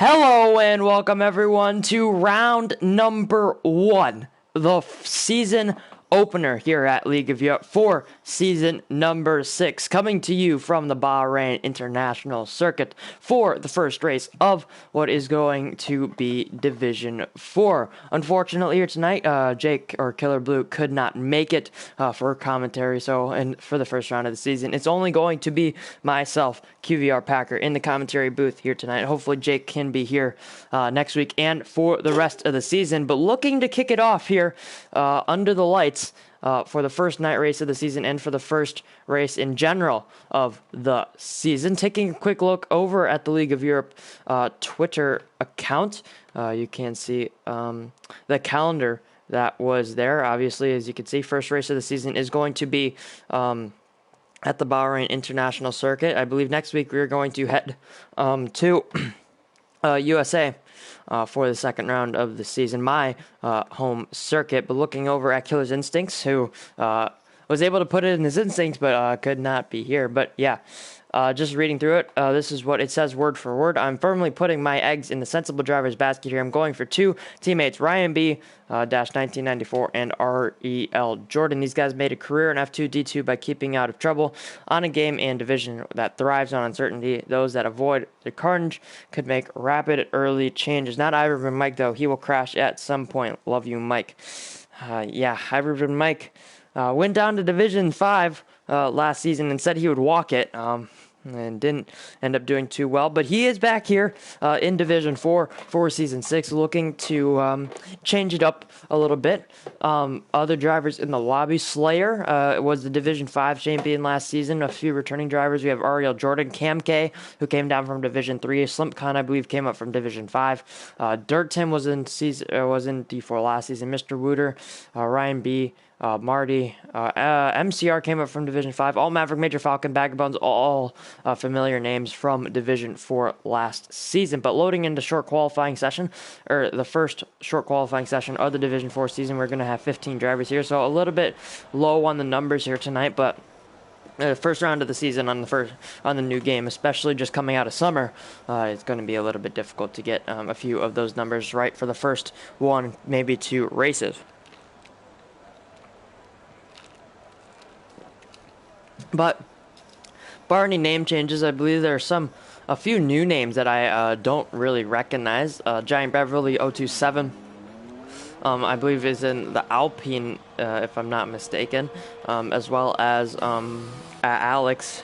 Hello and welcome everyone to round number 1, the season opener here at League of Europe for season number 6, coming to you from the Bahrain International Circuit for the first race of what is going to be Division 4. Unfortunately here tonight, Jake or Killer Blue could not make it for commentary, and for the first round of the season, it's only going to be myself, QVR Packer, in the commentary booth here tonight. Hopefully Jake can be here next week and for the rest of the season, but looking to kick it off here under the lights for the first night race of the season and for the first race in general of the season. Taking a quick look over at the League of Europe Twitter account, you can see the calendar that was there. Obviously, as you can see, first race of the season is going to be at the Bahrain International Circuit. I believe next week we are going to head to USA for the second round of the season, my home circuit. But looking over at Killer's Instincts, who was able to put it in his instincts, but could not be here. But yeah, just reading through it, this is what it says word for word. I'm firmly putting my eggs in the sensible driver's basket here. I'm going for two teammates, Ryan B. -1994 and R.E.L. Jordan. These guys made a career in F2 D2 by keeping out of trouble on a game and division that thrives on uncertainty. Those that avoid the carnage could make rapid early changes. Not Iverson Mike, though. He will crash at some point. Love you, Mike. Yeah, Iverson Mike went down to Division 5 last season and said he would walk it. And didn't end up doing too well. But he is back here in Division 4 for Season 6, looking to change it up a little bit. Other drivers in the lobby, Slayer was the Division 5 champion last season. A few returning drivers. We have Ariel Jordan, Cam K, who came down from Division 3. Slimp Khan, I believe, came up from Division 5. Dirt Tim was in D4 last season. Mr. Wooter, Ryan B., Marty, MCR came up from Division 5. All Maverick, Major Falcon, Vagabonds, all familiar names from Division 4 last season. But loading into short qualifying session, or the first short qualifying session of the Division 4 season, we're going to have 15 drivers here. So a little bit low on the numbers here tonight, but first round of the season on the new game, especially just coming out of summer, it's going to be a little bit difficult to get a few of those numbers right for the first one, maybe two races. But bar any name changes, I believe there are a few new names that I don't really recognize. Giant Beverly 027, I believe is in the Alpine, if I'm not mistaken, as well as Alex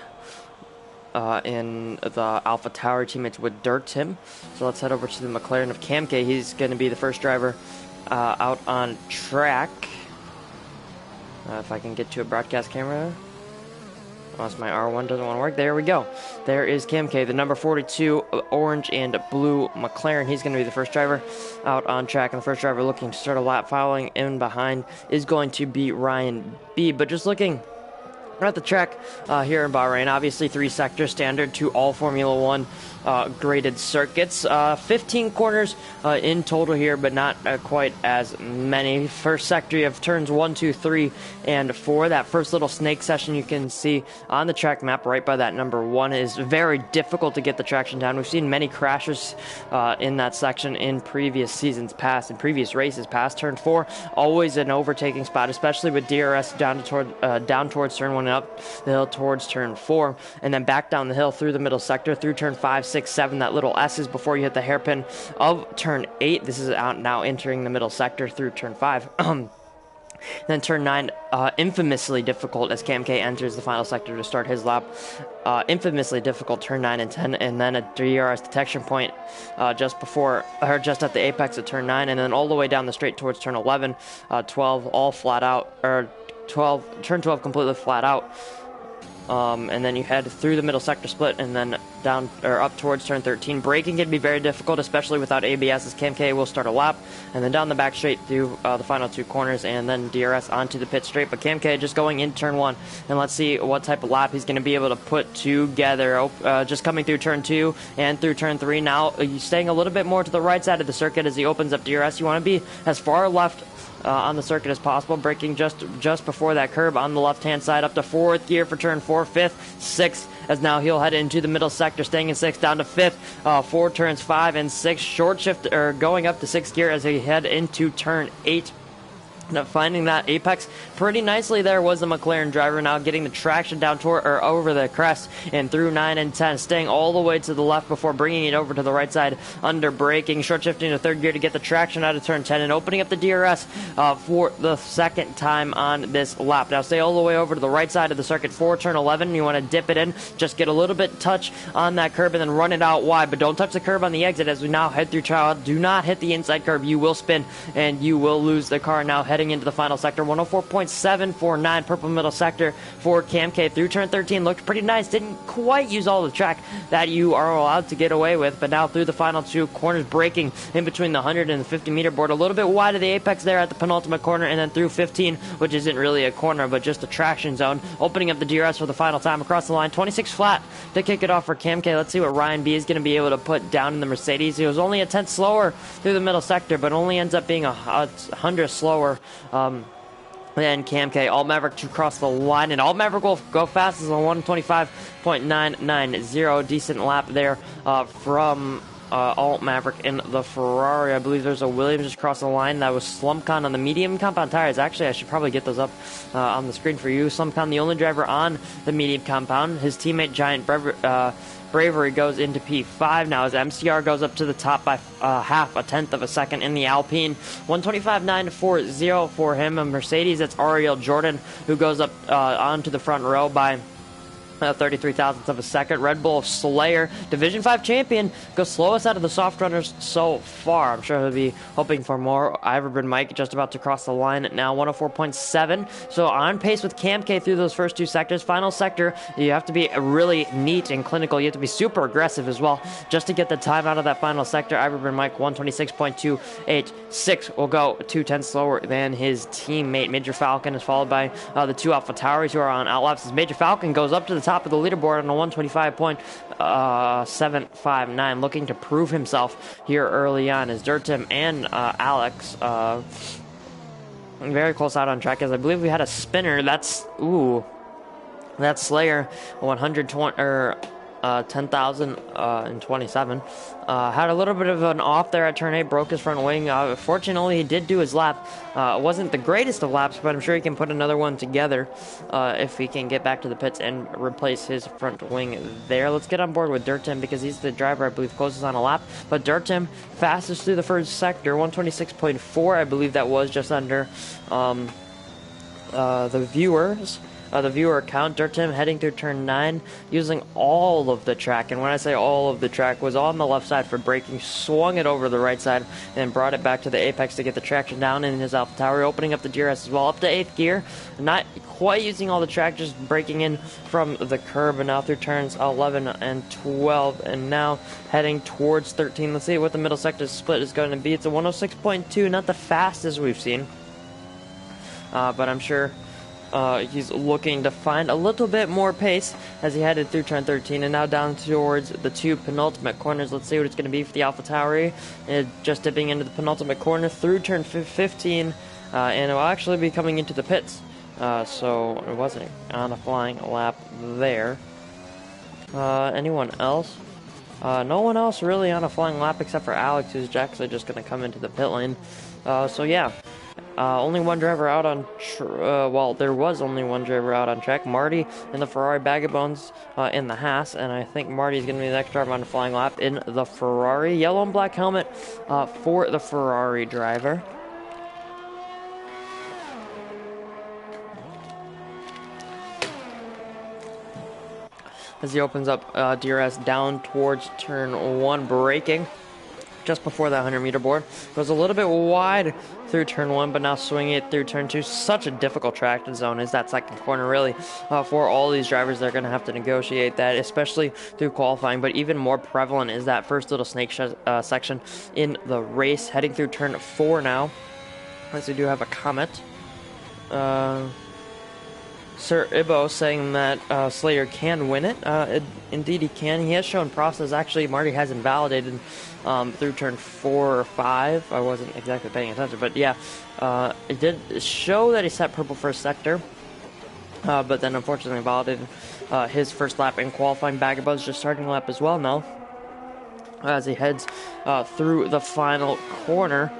in the Alpha Tower teammates with Dirt Tim. So let's head over to the McLaren of Cam K. He's going to be the first driver out on track. If I can get to a broadcast camera. Unless my R1 doesn't want to work. There we go. There is Cam K, the number 42 orange and blue McLaren. He's going to be the first driver out on track. And the first driver looking to start a lap following in behind is going to be Ryan B. But just looking at the track here in Bahrain, obviously 3-sector standard to all Formula 1 graded circuits. 15 corners in total here, but not quite as many. First sector, you have turns 1, 2, 3, and 4. That first little snake session you can see on the track map right by that number 1 is very difficult to get the traction down. We've seen many crashes in that section in previous seasons past, in previous races past. Turn 4, always an overtaking spot, especially with DRS down towards turn 1 and up the hill towards turn 4, and then back down the hill through the middle sector through turn 5, 6, 7. That little S is before you hit the hairpin of turn 8. This is out now entering the middle sector through turn 5. Then turn 9, infamously difficult as Cam K enters the final sector to start his lap. Infamously difficult turn 9 and 10, and then a DRS detection point just at the apex of turn 9, and then all the way down the straight towards turn 11, 12, all flat out, or turn 12 completely flat out. And then you head through the middle sector split and then down or up towards turn 13. Braking can be very difficult, especially without ABS, as Cam K will start a lap and then down the back straight through the final two corners and then DRS onto the pit straight. But Cam K just going in turn 1, and let's see what type of lap he's going to be able to put together. Just coming through turn 2 and through turn 3. Now he's staying a little bit more to the right side of the circuit as he opens up DRS. You want to be as far left on the circuit as possible, braking just before that curb on the left-hand side, up to 4th gear for turn 4, 5th, 6th, as now he'll head into the middle sector, staying in 6th, down to 5th, 4 turns 5 and 6, short shift, or going up to 6th gear as he head into turn 8. Finding that apex pretty nicely there was the McLaren driver, now getting the traction down toward or over the crest and through 9 and 10, staying all the way to the left before bringing it over to the right side under braking, short shifting to 3rd gear to get the traction out of turn 10 and opening up the DRS for the 2nd time on this lap. Now stay all the way over to the right side of the circuit for turn 11. You want to dip it in, just get a little bit touch on that curb and then run it out wide, but don't touch the curb on the exit as we now head through trial. Do not hit the inside curb, you will spin and you will lose the car. Now heading into the final sector, 104.749, purple middle sector for Cam K through turn 13. Looked pretty nice, didn't quite use all the track that you are allowed to get away with, but now through the final 2 corners, braking in between the 100 and the 50 meter board, a little bit wide of the apex there at the penultimate corner, and then through 15, which isn't really a corner but just a traction zone, opening up the DRS for the final time across the line, 26 flat to kick it off for Cam K. Let's see what Ryan B is going to be able to put down in the Mercedes. He was only a tenth slower through the middle sector, but only ends up being a 100 slower than Cam K. All Maverick to cross the line, and All Maverick will go fast as a 125.990. Decent lap there from Alt Maverick in the Ferrari. I believe there's a Williams just crossed the line. That was Slumpcon on the medium compound tires. Actually, I should probably get those up on the screen for you. Slumpcon, the only driver on the medium compound. His teammate Giant Bravery goes into P5 now as MCR goes up to the top by half a tenth of a second in the Alpine. 125.940 for him. A Mercedes, that's Ariel Jordan, who goes up onto the front row by 33 thousandths of a second. Red Bull Slayer, Division 5 champion, goes slowest out of the soft runners so far. I'm sure he'll be hoping for more. Iverbird Mike just about to cross the line now, 104.7. So on pace with Cam K through those first 2 sectors. Final sector, you have to be really neat and clinical. You have to be super aggressive as well just to get the time out of that final sector. Iverbird Mike, 126.286, will go 2 tenths slower than his teammate. Major Falcon is followed by the 2 Alpha Tauris who are on outlaps as Major Falcon goes up to the top of the leaderboard on a 125.759, looking to prove himself here early on as Dirtim and Alex very close out on track, as I believe we had a spinner. That's Slayer 120 or 10,027. Had a little bit of an off there at turn 8, broke his front wing. Fortunately, he did do his lap. It wasn't the greatest of laps, but I'm sure he can put another one together if he can get back to the pits and replace his front wing there. Let's get on board with Dirtim because he's the driver, I believe, closest on a lap. But Dirtim, fastest through the first sector, 126.4, I believe that was just under the viewers. The viewer count. Dirtim heading through turn 9, using all of the track, and when I say all of the track, was on the left side for braking, swung it over the right side, and brought it back to the apex to get the traction down in his Alpha Tower, opening up the DRS as well, up to 8th gear, not quite using all the track, just breaking in from the curb, and now through turns 11 and 12, and now heading towards 13. Let's see what the middle sector split is going to be. It's a 106.2, not the fastest we've seen, but I'm sure he's looking to find a little bit more pace as he headed through turn 13 and now down towards the 2 penultimate corners. Let's see what it's going to be for the Alpha Tauri. Just dipping into the penultimate corner through turn 15, and it will actually be coming into the pits. So it wasn't on a flying lap there. Anyone else? No one else really on a flying lap except for Alex, who's actually just going to come into the pit lane. So yeah. Only one driver out on there was only one driver out on track. Marty in the Ferrari, Bag of Bones in the Haas, and I think Marty's going to be the next driver on the flying lap in the Ferrari. Yellow and black helmet for the Ferrari driver. As he opens up DRS down towards turn 1, braking just before that 100-meter board. Goes a little bit wide through turn 1, but now swinging it through turn 2. Such a difficult track to zone is that second corner, really, for all these drivers. They're going to have to negotiate that, especially through qualifying, but even more prevalent is that first little snake section in the race. Heading through turn 4 now, as we do have a comment. Sir Ibo saying that Slayer can win it. Indeed he can. He has shown process. Actually, Marty has invalidated through turn 4 or 5. I wasn't exactly paying attention, but yeah, it did show that he set purple first sector. But then unfortunately validated his first lap in qualifying. Bagabuzz just starting lap as well now as he heads through the final corner.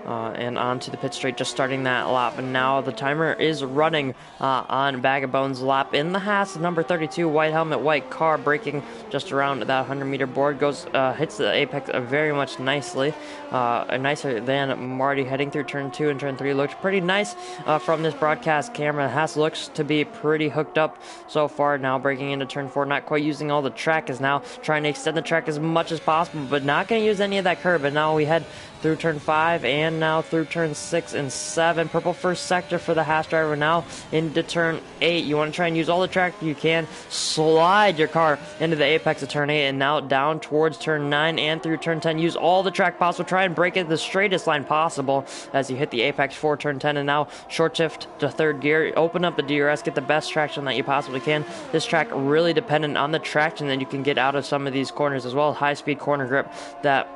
And onto the pit straight, just starting that lap. And now the timer is running on Bag of Bones' lap in the Haas, number 32, white helmet, white car, braking just around that 100-meter board. Goes, hits the apex very much nicely, nicer than Marty. Heading through turn 2 and turn 3 looks pretty nice from this broadcast camera. Haas looks to be pretty hooked up so far. Now breaking into turn 4, not quite using all the track, is now trying to extend the track as much as possible, but not going to use any of that curb. And now we head through turn 5 and now through turn 6 and 7. Purple first sector for the Haas driver. Now into turn 8. You want to try and use all the track you can. Slide your car into the apex of turn 8 and now down towards turn 9 and through turn 10. Use all the track possible. Try and break it the straightest line possible as you hit the apex for turn 10. And now short shift to third gear. Open up the DRS. Get the best traction that you possibly can. This track really dependent on the traction that you can get out of some of these corners as well. High speed corner grip that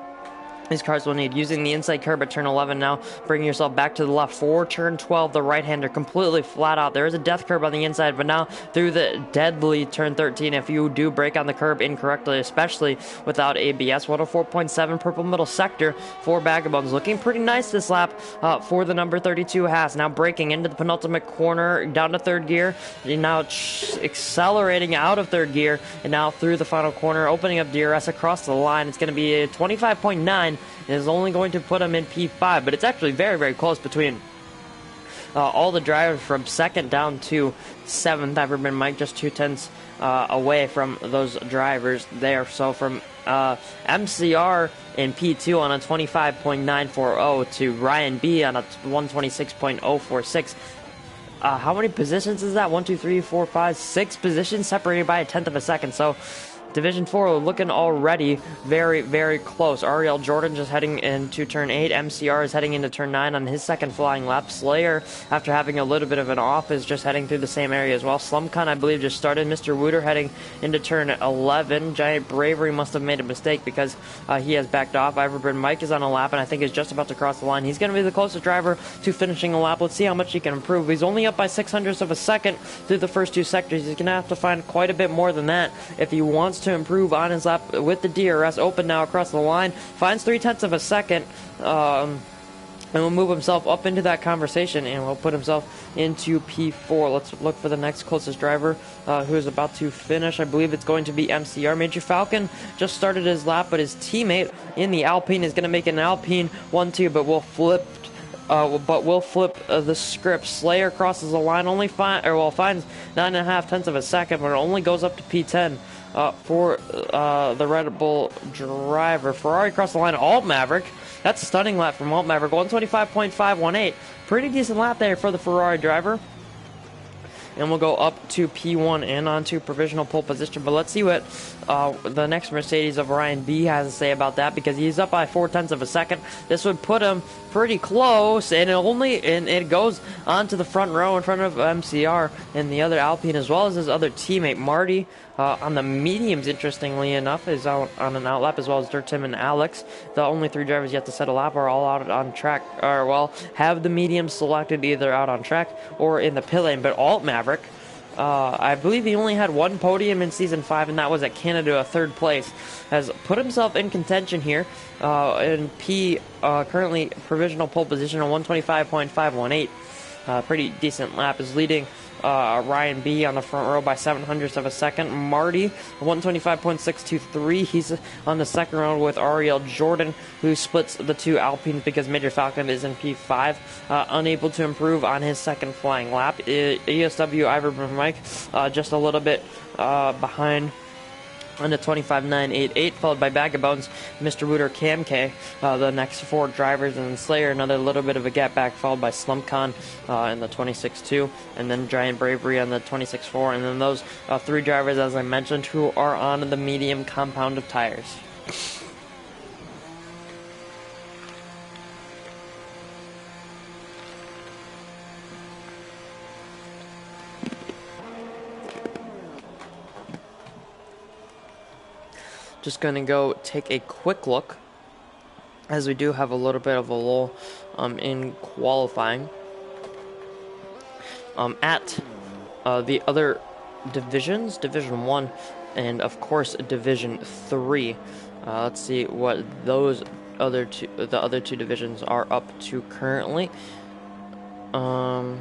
these cars will need. Using the inside curb at turn 11 now, bringing yourself back to the left for turn 12. The right-hander completely flat out. There is a death curb on the inside, but now through the deadly turn 13, if you do break on the curb incorrectly, especially without ABS, 104.7 purple middle sector for Bag of Bones. Looking pretty nice this lap for the number 32 Haas. Now braking into the penultimate corner, down to third gear. And now accelerating out of third gear, and now through the final corner, opening up DRS across the line. It's going to be a 25.9. It is only going to put him in P5, but it's actually very, very close between all the drivers from second down to 7th. Iverman Mike just 2/10 away from those drivers there. So from MCR in P2 on a 25.940 to Ryan B on a 126.046. How many positions is that? 1, 2, 3, 4, 5, 6 positions separated by a 1/10 of a second. So Division 4 looking already very, very close. Ariel Jordan just heading into turn 8. MCR is heading into turn 9 on his second flying lap. Slayer, after having a little bit of an off, is just heading through the same area as well. Slumcon, I believe, just started. Mr. Wooter heading into turn 11. Giant Bravery must have made a mistake because he has backed off. Iverburn Mike is on a lap and I think is just about to cross the line. He's going to be the closest driver to finishing a lap. Let's see how much he can improve. He's only up by 600ths of a second through the first 2 sectors. He's going to have to find quite a bit more than that if he wants to improve on his lap with the DRS open now across the line. Finds 3/10 of a second and will move himself up into that conversation and will put himself into P4. Let's look for the next closest driver who is about to finish. I believe it's going to be MCR. Major Falcon just started his lap, but his teammate in the Alpine is going to make an Alpine 1-2, but will flip the script. Slayer crosses the line, finds 9.5 of a second, but it only goes up to P10 for the Red Bull driver. Ferrari crossed the line. Alt Maverick. That's a stunning lap from Alt Maverick. 125.518. Pretty decent lap there for the Ferrari driver. And we'll go up to P1 and onto provisional pole position. But let's see what the next Mercedes of Ryan B has to say about that, because he's up by 4/10 of a second. This would put him pretty close, and it goes onto the front row in front of MCR and the other Alpine, as well as his other teammate Marty. On the mediums, interestingly enough, is out on an outlap, as well as Dirt Tim and Alex. The only 3 drivers yet to set a lap are all out on track, or well, have the mediums selected either out on track or in the pit lane. But Alt Maverick, I believe he only had 1 podium in Season 5, and that was at Canada, a 3rd place. Has put himself in contention here in P, currently provisional pole position on 125.518. Pretty decent lap. Is leading Ryan B on the front row by 700ths of a second. Marty, 125.623. He's on the second row with Ariel Jordan, who splits the 2 Alpines because Major Falcon is in P5. Unable to improve on his second flying lap. ESW Iverman Mike just a little bit behind on the 25.988, followed by Bag of Bones, Mr. Wooter, Cam K, the next 4 drivers, and then Slayer, another little bit of a gap back, followed by Slumpcon in the 26.2, and then Giant Bravery on the 26.4, and then those 3 drivers, as I mentioned, who are on the medium compound of tires. Just going to go take a quick look as we do have a little bit of a lull in qualifying. At the other divisions, Division 1 and of course Division 3. Let's see what the other two divisions are up to currently. Oh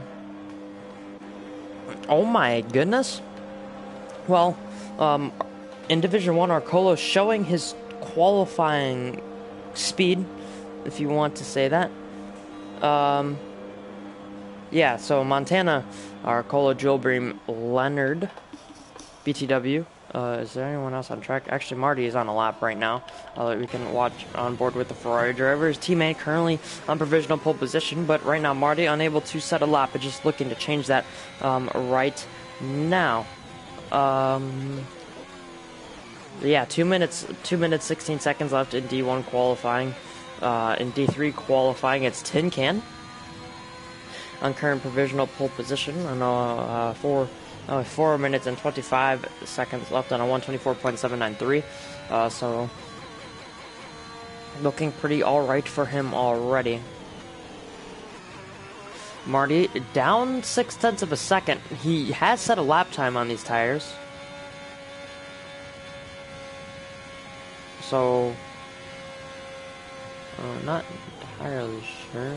my goodness. Well, in Division 1, Arcolo's showing his qualifying speed, if you want to say that. Yeah, so Montana, Arcola, Jolbream, Leonard, BTW. Is there anyone else on track? Actually, Marty is on a lap right now. We can watch on board with the Ferrari driver. His teammate currently on provisional pole position, but right now Marty unable to set a lap, but just looking to change that right now. Yeah, 2 minutes 16 seconds left in D1 qualifying. In D3 qualifying, it's Tin Can on current provisional pole position. On 4 minutes and 25 seconds left on a 124.793. So looking pretty all right for him already. Marty down 0.6 of a second. He has set a lap time on these tires. So, not entirely sure.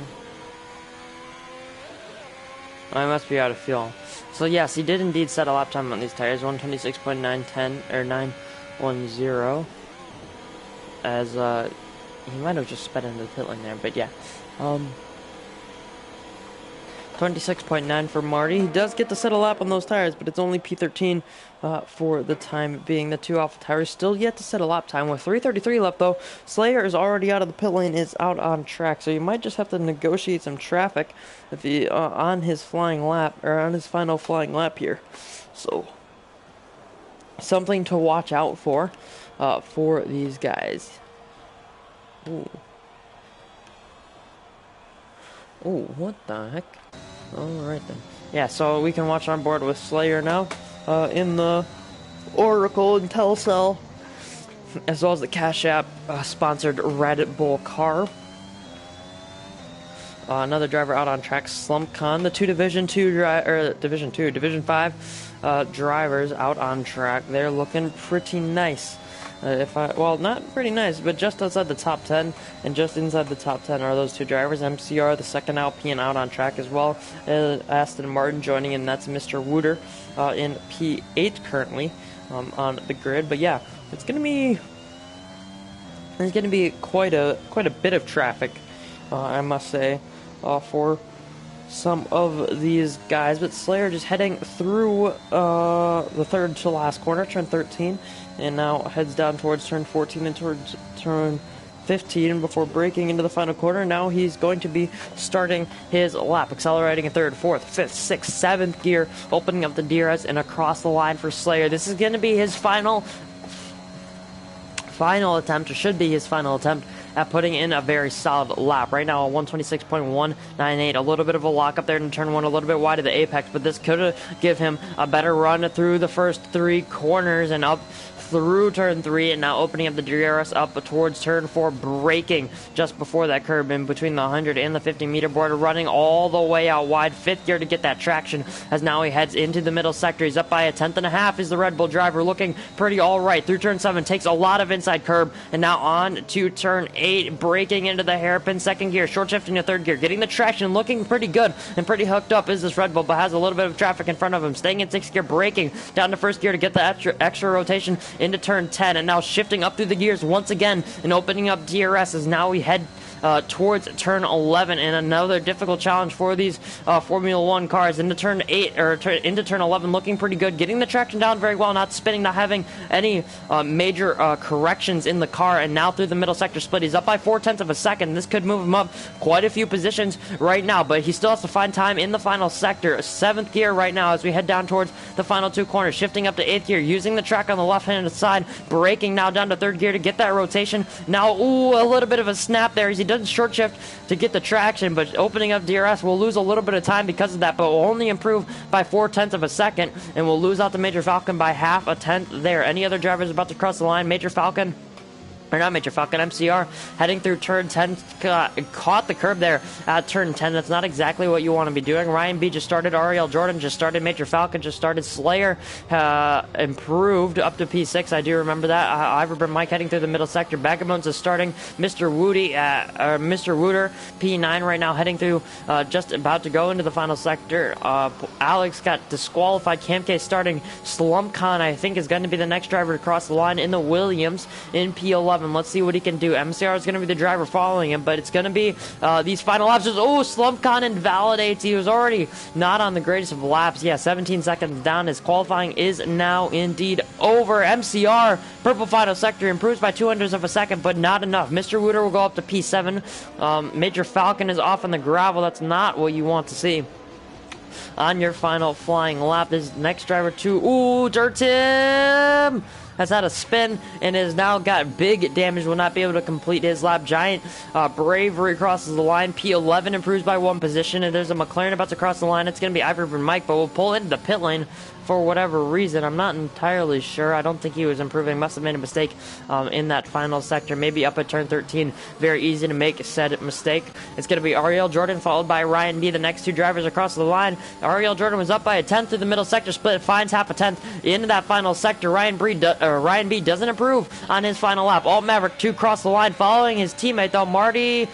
I must be out of fuel. So yes, he did indeed set a lap time on these tires, 126.910 or 910. As he might have just sped into the pit lane there, but yeah. 26.9 for Marty. He does get to set a lap on those tires, but it's only P13 for the time being. The two Alpha tires still yet to set a lap time. With 3:33 left, though, Slayer is already out of the pit lane, is out on track. So you might just have to negotiate some traffic if he on his flying lap, or on his final flying lap here. So something to watch out for these guys. Ooh. Oh, what the heck? Alright then. Yeah, so we can watch on board with Slayer now in the Oracle and Telcel, as well as the Cash App sponsored Red Bull car. Another driver out on track, Slumpcon. The two Division 5 drivers out on track. They're looking pretty nice. Well, not pretty nice, but just outside the top 10, and just inside the top 10 are those two drivers. MCR, the second Alpine, out on track as well. Aston Martin joining in, that's Mr. Wooter in P8 currently on the grid. But yeah, it's gonna be quite a bit of traffic, I must say, for some of these guys. But Slayer just heading through the third to last corner, turn 13. And now heads down towards turn 14 and towards turn 15 before breaking into the final corner. Now he's going to be starting his lap, accelerating in third, fourth, fifth, sixth, seventh gear, opening up the DRS and across the line for Slayer. This is going to be his final attempt, or should be his final attempt at putting in a very solid lap. Right now, a 126.198, a little bit of a lock up there in turn one, a little bit wide of the apex, but this could give him a better run through the first three corners and up through turn 3, and now opening up the DRS up towards turn 4, braking just before that curb in between the 100 and the 50 meter border, running all the way out wide, fifth gear to get that traction, as now he heads into the middle sector. He's up by a 1/10.5. Is the Red Bull driver, looking pretty all right through turn 7, takes a lot of inside curb, and now on to turn 8, braking into the hairpin, second gear, short shifting to third gear, getting the traction, looking pretty good and pretty hooked up is this Red Bull, but has a little bit of traffic in front of him, staying in 6th gear, braking down to 1st gear to get the extra rotation into turn 10, and now shifting up through the gears once again and opening up DRS as now we head towards turn 11, and another difficult challenge for these Formula 1 cars into turn 8 or into turn 11, looking pretty good, getting the traction down very well, not spinning, not having any major corrections in the car, and now through the middle sector split, he's up by 0.4 of a second. This could move him up quite a few positions right now, but he still has to find time in the final sector. 7th gear right now as we head down towards the final two corners, shifting up to 8th gear, using the track on the left-handed side, braking now down to 3rd gear to get that rotation. Now, ooh, a little bit of a snap there as he does short shift to get the traction, but opening up DRS will lose a little bit of time because of that, but will only improve by 0.4 of a second, and will lose out to Major Falcon by 0.5 there. Any other drivers about to cross the line? Major Falcon Or not Major Falcon, MCR heading through turn 10, caught the curb there at turn 10. That's not exactly what you want to be doing. Ryan B just started, Ariel Jordan just started, Major Falcon just started, Slayer improved up to P6. I do remember that. Iverburn Mike heading through the middle sector. Vagabonds is starting, Mr. Wooter P9 right now heading through, just about to go into the final sector. Alex got disqualified. Camk starting, Slumpcon I think is going to be the next driver to cross the line in the Williams in P11. Let's see what he can do. MCR is going to be the driver following him, but it's going to be these final laps. Oh, Slumpcon invalidates. He was already not on the greatest of laps. Yeah, 17 seconds down. His qualifying is now indeed over. MCR, purple final sector, improves by 200ths of a second, but not enough. Mr. Wooter will go up to P7. Major Falcon is off on the gravel. That's not what you want to see on your final flying lap. This next driver too. Ooh, Dirt Tim has had a spin and has now got big damage, will not be able to complete his lap. Giant Bravery crosses the line. P11 improves by 1 position, and there's a McLaren about to cross the line. It's going to be Iverburn Mike, but will pull into the pit lane for whatever reason. I'm not entirely sure. I don't think he was improving. Must have made a mistake in that final sector. Maybe up at turn 13. Very easy to make said mistake. It's going to be Ariel Jordan followed by Ryan B. The next two drivers across the line. Ariel Jordan was up by a 10th through the middle sector split. Finds half a 10th into that final sector. Ryan B doesn't improve on his final lap. Alt Maverick 2 cross the line following his teammate though. Marty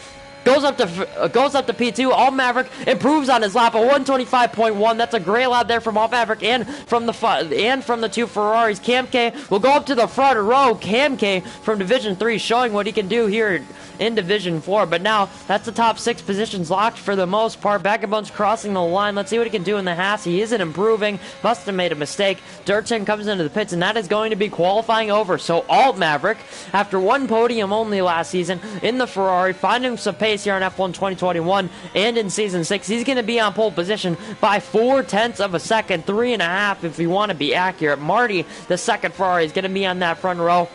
goes up to P2. Alt Maverick improves on his lap, a 125.1. That's a great lap there from Alt Maverick and from the two Ferraris. Cam K will go up to the front row. Cam K from Division 3 showing what he can do here in Division 4, but now that's the top 6 positions locked for the most part. Vagabond's crossing the line. Let's see what he can do in the Haas. He isn't improving. Must have made a mistake. Dirtin comes into the pits, and that is going to be qualifying over. So Alt Maverick, after one podium only last season in the Ferrari, finding some pace here in F1 2021 and in Season 6, he's going to be on pole position by 0.4 of a second, 3.5 if you want to be accurate. Marty, the second Ferrari, is going to be on that front row,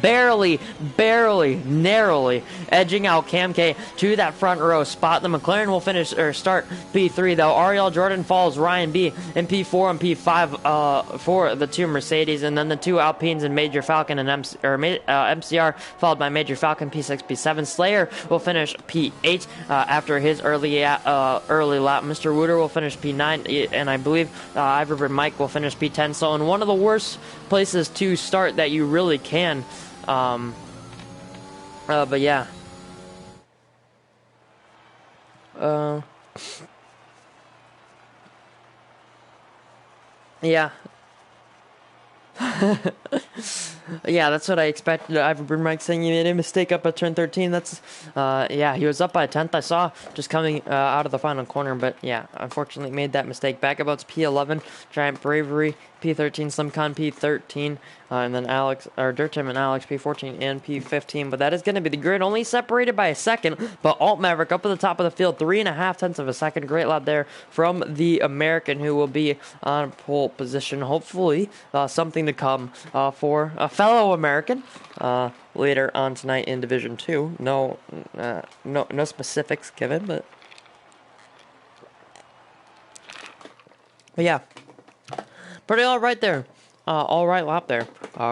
barely, narrowly edging out Cam K to that front row spot. The McLaren will start P3 though. Ariel Jordan follows Ryan B in P4 and P5 for the two Mercedes, and then the two Alpines and Major Falcon and MCR followed by Major Falcon P6, P7. Slayer will finish P8 after his early lap. Mr. Wooter will finish P9, and I believe Iverburn Mike will finish P10. So in one of the worst places to start that you really can. But yeah. Yeah. Yeah, that's what I expected. Iverburn Mike saying he made a mistake up at turn 13. That's, yeah, he was up by a 10th. I saw just coming out of the final corner, but yeah, unfortunately made that mistake. Back about's P11, Giant Bravery, P13, Slimcon P13, and then Dirt Tim and Alex P14 and P15. But that is going to be the grid, only separated by a second. But Alt Maverick up at the top of the field, 3.5 of a second. Great lap there from the American, who will be on pole position. Hopefully, something to come for a fellow American later on tonight in Division 2. No specifics given, but yeah. Pretty all right there. All right lap there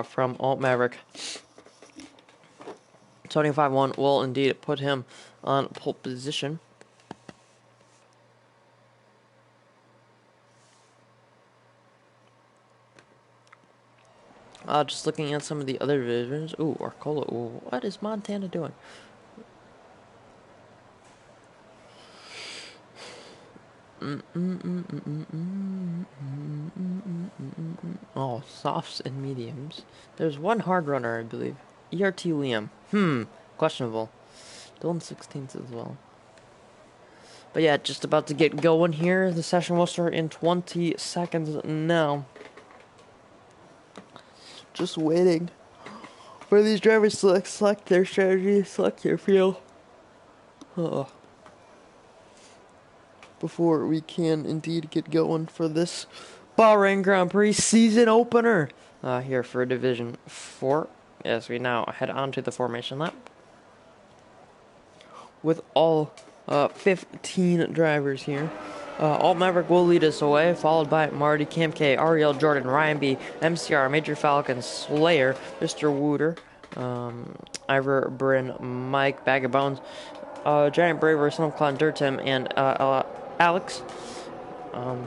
from Alt Maverick. 25-1 will indeed put him on pole position. Just looking at some of the other divisions. Ooh, Arcola. Ooh, what is Montana doing? Oh, softs and mediums. There's one hard runner, I believe. ERT Liam. Questionable. Dylan 16th as well. But yeah, just about to get going here. The session will start in 20 seconds now. Just waiting for these drivers to select their strategy, select their field. Before we can indeed get going for this Bahrain Grand Prix season opener here for Division 4, as we now head on to the formation lap with all 15 drivers here. Alt Maverick will lead us away, followed by Marty, Cam K, Ariel Jordan, Ryan B, MCR, Major Falcon, Slayer, Mr. Wooter, Ivor, Bryn, Mike, Bag of Bones, Giant Braver, Slumcon, Dirtim, and Alex.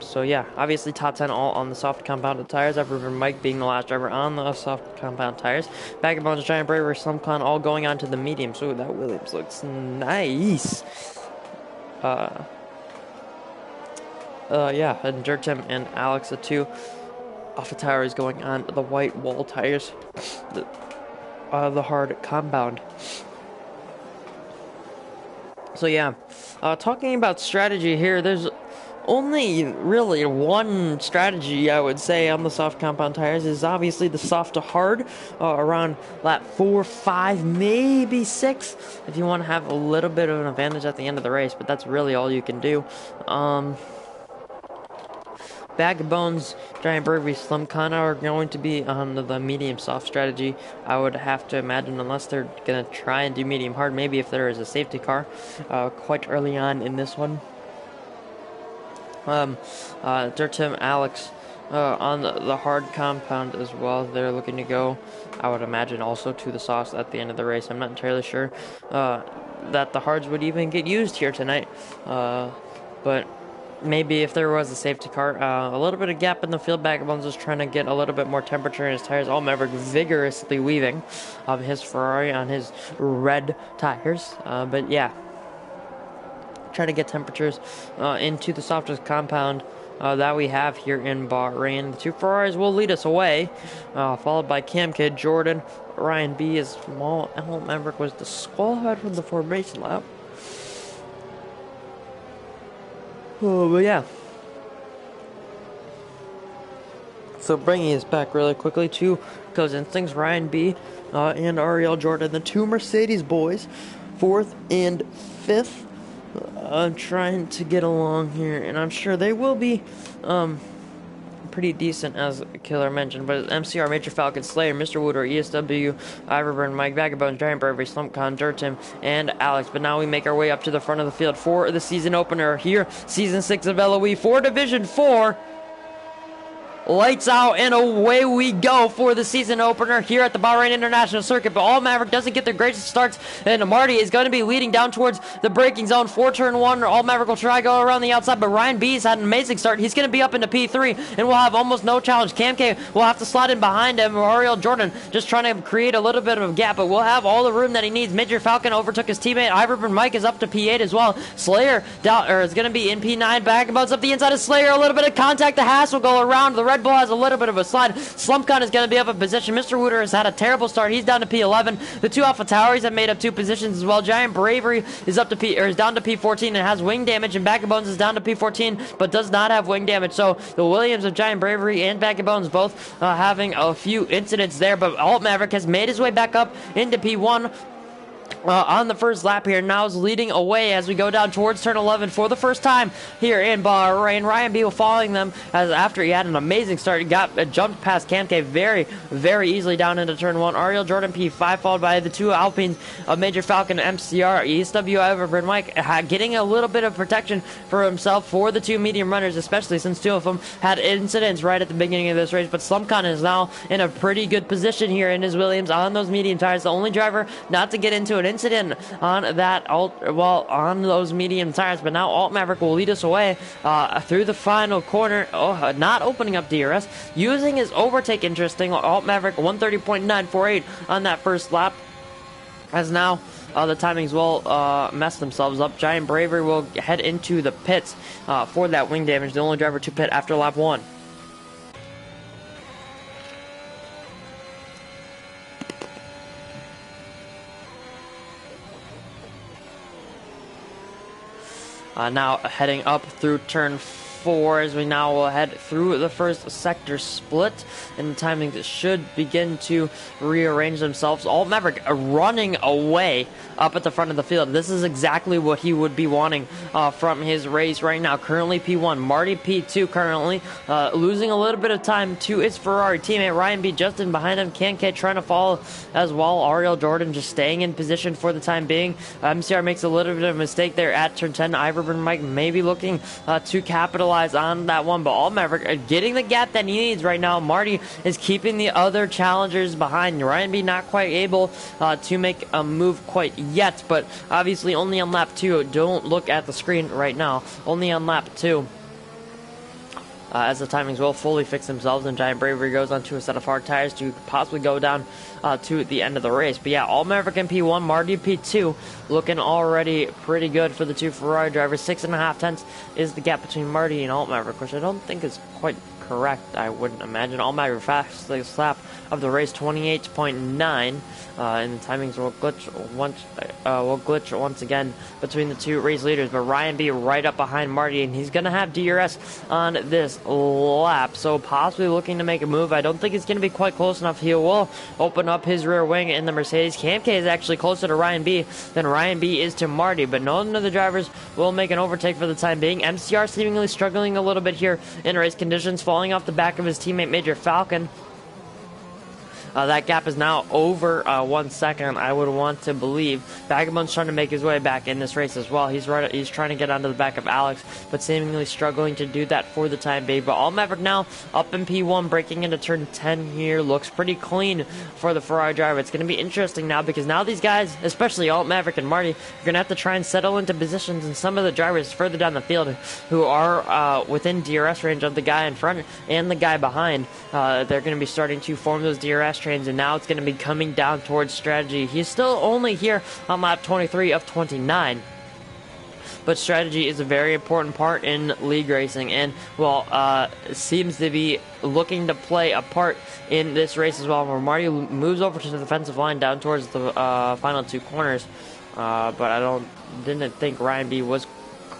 So yeah, obviously top 10 all on the soft compounded tires. I've proven Mike being the last driver on the soft compound tires. Bag of Bones, Giant Braver, Slumcon all going on to the medium. So that Williams looks nice. Yeah, and Dirtim and Alex, the two Alpha tires going on the white wall tires. The hard compound. So yeah, talking about strategy here, there's only really one strategy I would say on the soft compound tires is obviously the soft to hard around lap 4, 5, maybe 6 if you want to have a little bit of an advantage at the end of the race, but that's really all you can do. Bag of Bones, Giant Bravery, Slumcon are going to be on the medium soft strategy. I would have to imagine, unless they're going to try and do medium hard, maybe if there is a safety car quite early on in this one. Dirtim, Alex on the hard compound as well. They're looking to go, I would imagine, also to the softs at the end of the race. I'm not entirely sure that the hards would even get used here tonight. But maybe if there was a safety car, a little bit of gap in the field. Bag of Bones is trying to get a little bit more temperature in his tires. All Maverick vigorously weaving his Ferrari on his red tires. But yeah, trying to get temperatures into the softest compound that we have here in Bahrain. The two Ferraris will lead us away, followed by Cam Kid, Jordan, Ryan B. As small L Maverick was disqualified from the formation lap. Oh, but yeah. So bringing us back really quickly to Co's Instincts, Ryan B. And Ariel Jordan, the two Mercedes boys, 4th and 5th. I'm trying to get along here, and I'm sure they will be pretty decent, as Killer mentioned. But MCR, Major Falcon, Slayer, Mr. Wooder, ESW, Iverburn, Mike, Bag of Bones, Giant Bravery, Slumpcon, Dirtim, and Alex. But now we make our way up to the front of the field for the season opener here, Season 6 of LOE for Division 4. Lights out and away we go for the season opener here at the Bahrain International Circuit. But All Maverick doesn't get their greatest starts, and Marty is going to be leading down towards the braking zone for turn 1. All Maverick will try to go around the outside, but Ryan B's had an amazing start. He's going to be up into P3 and will have almost no challenge. Cam K will have to slide in behind him. Ariel Jordan just trying to create a little bit of a gap, but will have all the room that he needs. Major Falcon overtook his teammate. Iverburn Mike is up to P8 as well. Slayer is going to be in P9. Bag of Bones up the inside of Slayer. A little bit of contact. The Haas will go around. The Red Bull has a little bit of a slide. Slumpcon is going to be up in position. Mr. Wooder has had a terrible start. He's down to P11. The two Alpha Towers have made up 2 positions as well. Giant Bravery is up to is down to P14 and has wing damage, and Bag of Bones is down to P14 but does not have wing damage. So the Williams of Giant Bravery and Bag of Bones both having a few incidents there, but Alt Maverick has made his way back up into P1 on the first lap here. Now is leading away as we go down towards turn 11 for the first time here in Bahrain. Ryan B following them as after he had an amazing start. He got jumped past Kamke very, very easily down into turn 1. Ariel Jordan P5 followed by the two Alpines of Major Falcon MCR. ESW Everbrand Mike getting a little bit of protection for himself for the two medium runners, especially since 2 of them had incidents right at the beginning of this race. But Slumpcon is now in a pretty good position here in his Williams on those medium tires. The only driver not to get into an incident on that on those medium tires, but now Alt Maverick will lead us away through the final corner. Not opening up DRS, using his overtake. Interesting. Alt Maverick 130.948 on that first lap, as now the timings will mess themselves up. Giant Bravery will head into the pits for that wing damage. The only driver to pit after lap 1. Now heading up through turn 4 as we now will head through the first sector split, and the timings should begin to rearrange themselves. Alt Maverick running away up at the front of the field. This is exactly what he would be wanting from his race right now. Currently P1, Marty P2 currently, losing a little bit of time to his Ferrari teammate. Ryan B just in behind him. Kanke trying to follow as well. Ariel Jordan just staying in position for the time being. MCR makes a little bit of a mistake there at turn 10. Iverburn Mike maybe looking to capitalize capitalize on that one, but All Maverick getting the gap that he needs right now. Marty is keeping the other challengers behind. Ryan B not quite able to make a move quite yet, but obviously only on lap 2. Don't look at the screen right now. Only on lap 2. As the timings will fully fix themselves, and Giant Bravery goes onto a set of hard tires to possibly go down to the end of the race. But yeah, All Maverick in P1, Marty P2, looking already pretty good for the two Ferrari drivers. 6.5 tenths is the gap between Marty and All Maverick, which I don't think is quite correct, I wouldn't imagine. All Maverick fastest lap of the race, 28.9, and the timings will glitch once again between the two race leaders. But Ryan B right up behind Marty, and he's gonna have DRS on this lap, so possibly looking to make a move. I don't think it's gonna be quite close enough. He will open up his rear wing in the Mercedes. Cam K is actually closer to Ryan B than Ryan B is to Marty, but none of the drivers will make an overtake for the time being. MCR seemingly struggling a little bit here in race conditions, falling off the back of his teammate Major Falcon. That gap is now over 1 second, I would want to believe. Vagabond's trying to make his way back in this race as well. He's trying to get onto the back of Alex, but seemingly struggling to do that for the time being. But All Maverick now up in P1, breaking into turn 10 here. Looks pretty clean for the Ferrari driver. It's going to be interesting now, because now these guys, especially All Maverick and Marty, are going to have to try and settle into positions, and some of the drivers further down the field who are within DRS range of the guy in front and the guy behind, they're going to be starting to form those DRS trains, and now it's going to be coming down towards strategy. He's still only here on lap 23 of 29, but strategy is a very important part in league racing, and well, seems to be looking to play a part in this race as well, where Marty moves over to the defensive line down towards the final two corners, but I didn't think Ryan B was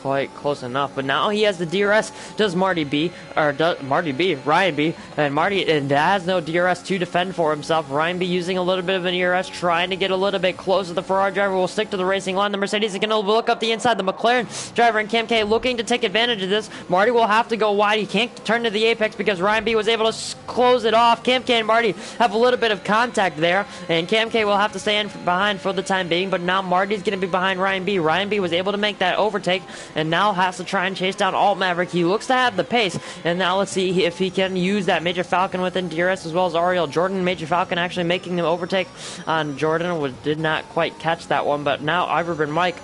quite close enough. But now he has the DRS. Does Ryan B, and Marty has no DRS to defend for himself. Ryan B using a little bit of an DRS, trying to get a little bit closer. The Ferrari driver will stick to the racing line. The Mercedes is going to look up the inside. The McLaren driver and Cam K looking to take advantage of this. Marty will have to go wide. He can't turn to the apex because Ryan B was able to close it off. Cam K and Marty have a little bit of contact there, and Cam K will have to stay in behind for the time being, but now Marty's going to be behind Ryan B. Ryan B was able to make that overtake, and now has to try and chase down Alt Maverick. He looks to have the pace, and now let's see if he can use that Major Falcon within DRS, as well as Ariel Jordan. Major Falcon actually making the overtake on Jordan, did not quite catch that one, but now Iverburn Mike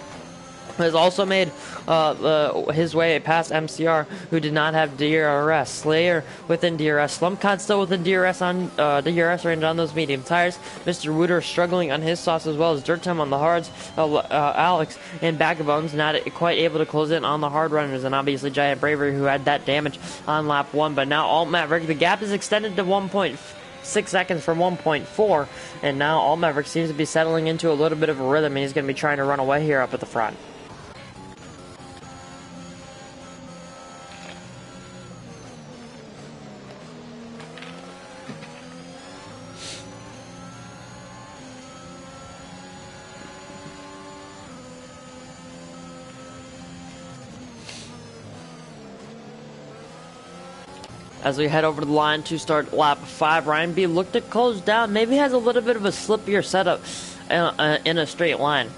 has also made his way past MCR, who did not have DRS. Slayer within DRS. Slumpcon still within DRS on DRS range on those medium tires. Mr. Wooter struggling on his sauce, as well as Dirt Time on the hards. Alex and Vagabonds not quite able to close in on the hard runners, and obviously Giant Bravery, who had that damage on lap 1. But now Alt Maverick, the gap is extended to 1.6 seconds from 1.4, and now Alt Maverick seems to be settling into a little bit of a rhythm, and he's going to be trying to run away here up at the front. As we head over to the line to start lap 5, Ryan B looked to close down. Maybe has a little bit of a slippier setup in a straight line.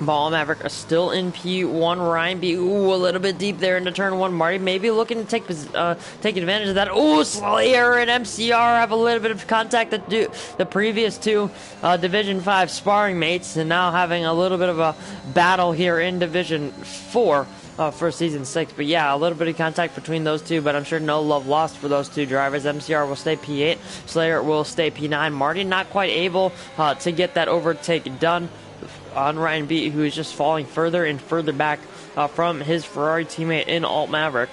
Ball Maverick are still in P1. Ryan B, a little bit deep there into turn 1. Marty maybe looking to take advantage of that. Slayer and MCR have a little bit of contact that do the previous two Division 5 sparring mates, and now having a little bit of a battle here in Division 4. For Season 6, but yeah, a little bit of contact between those two, but I'm sure no love lost for those two drivers. MCR will stay P8, Slayer will stay P9. Marty not quite able to get that overtake done on Ryan B, who is just falling further and further back from his Ferrari teammate in Alt Maverick.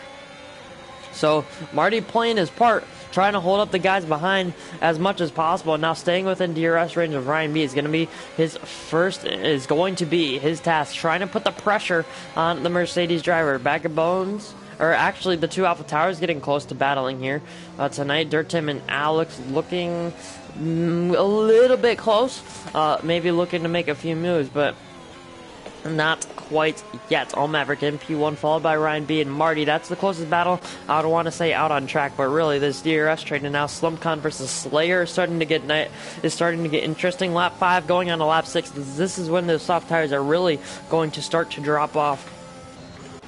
So Marty playing his part, trying to hold up the guys behind as much as possible. Now staying within DRS range of Ryan B is going to be his task, trying to put the pressure on the Mercedes driver. Bag of Bones, or actually the two Alpha Towers getting close to battling here tonight. Dirt Tim and Alex looking a little bit close, maybe looking to make a few moves, but not quite yet. All Maverick in P1, followed by Ryan B and Marty. That's the closest battle. I would want to say out on track, but really this DRS train, and now Slumpcon versus Slayer is starting to get interesting. Lap 5 going on to lap 6. This is when the soft tires are really going to start to drop off.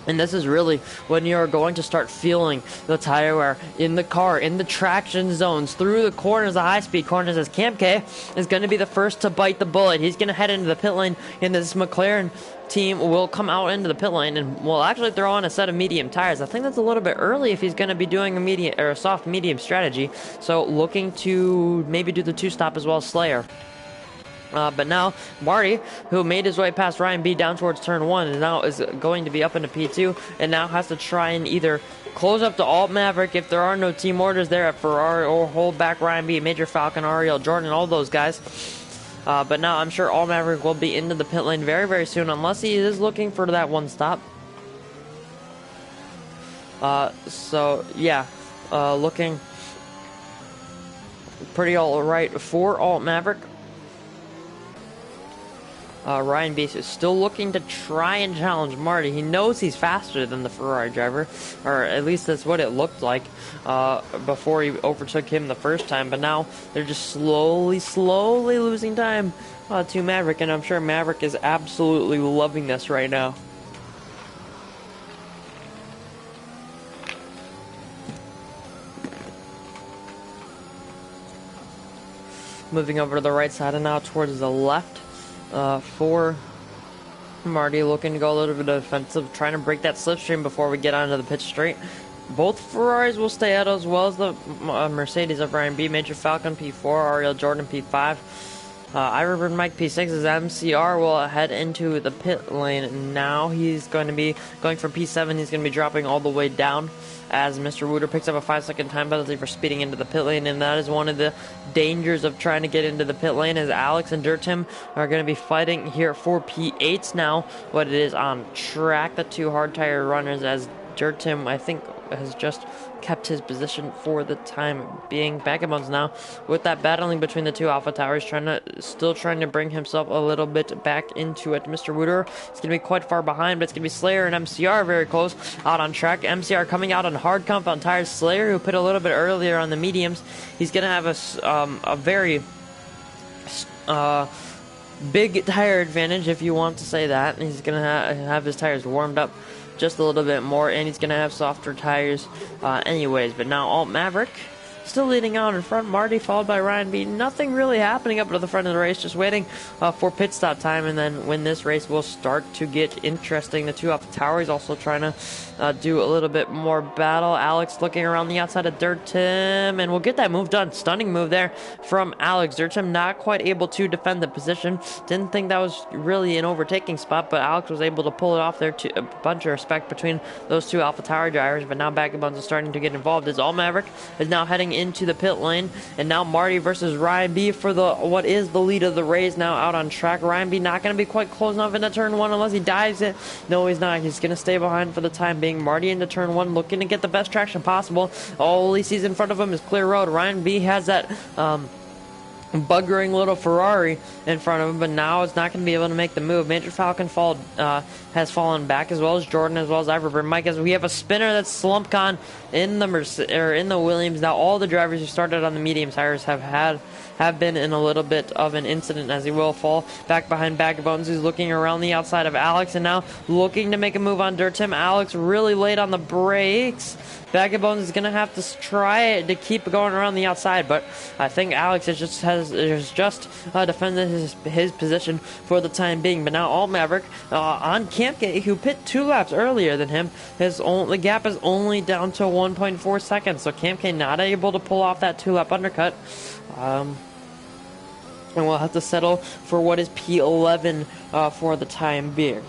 And this is really when you're going to start feeling the tire wear in the car, in the traction zones, through the corners, the high-speed corners, as Camp K is going to be the first to bite the bullet. He's going to head into the pit lane, and this McLaren team will come out into the pit lane and will actually throw on a set of medium tires. I think that's a little bit early if he's going to be doing a medium or a soft medium strategy. So looking to maybe do the two-stop as well as Slayer. But now, Marty, who made his way past Ryan B down towards turn 1, and now is going to be up into P2, and now has to try and either close up to Alt Maverick if there are no team orders there at Ferrari, or hold back Ryan B, Major Falcon, Ariel Jordan, all those guys. But now I'm sure Alt Maverick will be into the pit lane very, very soon, unless he is looking for that one stop. So, yeah, looking pretty alright for Alt Maverick. Ryan Beast is still looking to try and challenge Marty. He knows he's faster than the Ferrari driver, or at least that's what it looked like before he overtook him the first time. But now they're just slowly losing time to Maverick, and I'm sure Maverick is absolutely loving this right now. Moving over to the right side and now towards the left. For Marty, looking to go a little bit offensive, trying to break that slipstream before we get onto the pit straight. Both Ferraris will stay out, as well as the Mercedes of Ryan B, Major Falcon P4, Ariel Jordan P5. Iverson Mike P6 as MCR will head into the pit lane. Now he's going to be going from P7, he's going to be dropping all the way down as Mr. Wooter picks up a 5-second time penalty for speeding into the pit lane, and that is one of the dangers of trying to get into the pit lane, as Alex and Dirtim are going to be fighting here for P8s now. What it is on track, the two hard tire runners, as Dirtim, I think, has just kept his position for the time being. Vagabonds now with that battling between the two Alpha Towers, still trying to bring himself a little bit back into it. Mr. Wooter is going to be quite far behind, but it's going to be Slayer and MCR very close out on track. MCR coming out on hard compound tires. Slayer, who put a little bit earlier on the mediums, he's going to have a very big tire advantage, if you want to say that. He's going to have his tires warmed up just a little bit more, and he's going to have softer tires anyways. But now Alt Maverick still leading out in front. Marty followed by Ryan B. Nothing really happening up to the front of the race, just waiting for pit stop time, and then when this race will start to get interesting. The two off the tower, he's also trying to do a little bit more battle. Alex looking around the outside of Dirtim, and we'll get that move done. Stunning move there from Alex. Dirtim not quite able to defend the position. Didn't think that was really an overtaking spot, but Alex was able to pull it off there. A bunch of respect between those two Alpha Tower drivers, but now Vagabonds are starting to get involved as Alt Maverick is now heading into the pit lane, and now Marty versus Ryan B for what is the lead of the race now out on track. Ryan B not going to be quite close enough into turn 1 unless he dives it. No, he's not. He's going to stay behind for the time being. Marty into turn 1, looking to get the best traction possible. All he sees in front of him is clear road. Ryan B has that buggering little Ferrari in front of him, but now it's not going to be able to make the move. Major Falcon has fallen back, as well as Jordan, as well as Iverson Mike, as we have a spinner that's slumped in the Williams. Now all the drivers who started on the medium tires have been in a little bit of an incident, as he will fall back behind Vagabonds, who's looking around the outside of Alex and now looking to make a move on Dirtim. Alex really late on the brakes. Vagabonds is going to have to try to keep going around the outside, but I think Alex has just defended his position for the time being. But now Alt Maverick on Campgate, who pit 2 laps earlier than him, the gap is only down to 1.4 seconds. So Campgate not able to pull off that 2-lap undercut. And we'll have to settle for what is P11 for the time being.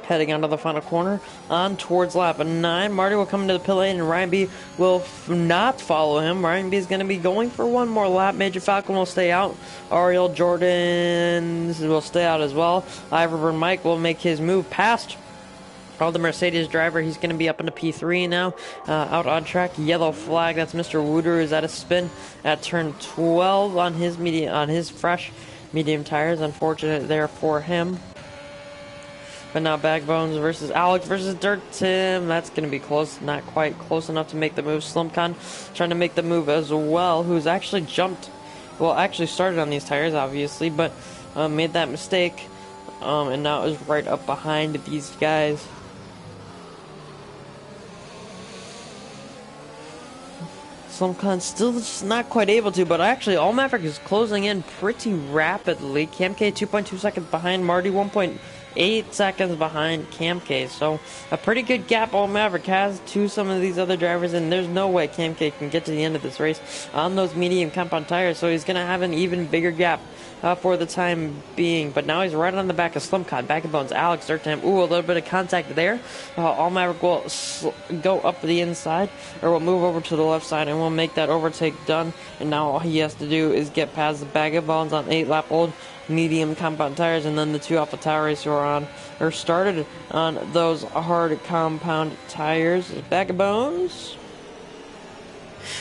Heading onto the final corner on towards lap 9. Marty will come into the pit lane, and Ryan B will not follow him. Ryan B is going to be going for one more lap. Major Falcon will stay out. Ariel Jordan will stay out as well. Iverson Mike will make his move past the Mercedes driver. He's going to be up into P3 now, out on track. Yellow flag. That's Mr. Wooter, who's at a spin at turn 12 on his fresh medium tires. Unfortunate there for him. But now Backbones versus Alex versus Dirt Tim. That's going to be close. Not quite close enough to make the move. Slumcon trying to make the move as well, who's actually jumped. Well, actually started on these tires, obviously, but made that mistake. And now is right up behind these guys. Slumcon still just not quite able to, but actually All Maverick is closing in pretty rapidly. CamK 2.2 seconds behind, Marty 1.8 seconds behind CamK. So a pretty good gap All Maverick has to some of these other drivers, and there's no way CamK can get to the end of this race on those medium compound tires, so he's going to have an even bigger gap for the time being. But now he's right on the back of Slumcon, Backbones, Alex, Dirtam. Ooh, a little bit of contact there. All Maverick will go up the inside, or will move over to the left side, and we'll make that overtake done. And now all he has to do is get past the Backbones on 8-lap old medium compound tires, and then the two AlphaTauris who are on, or started on those hard compound tires. Backbones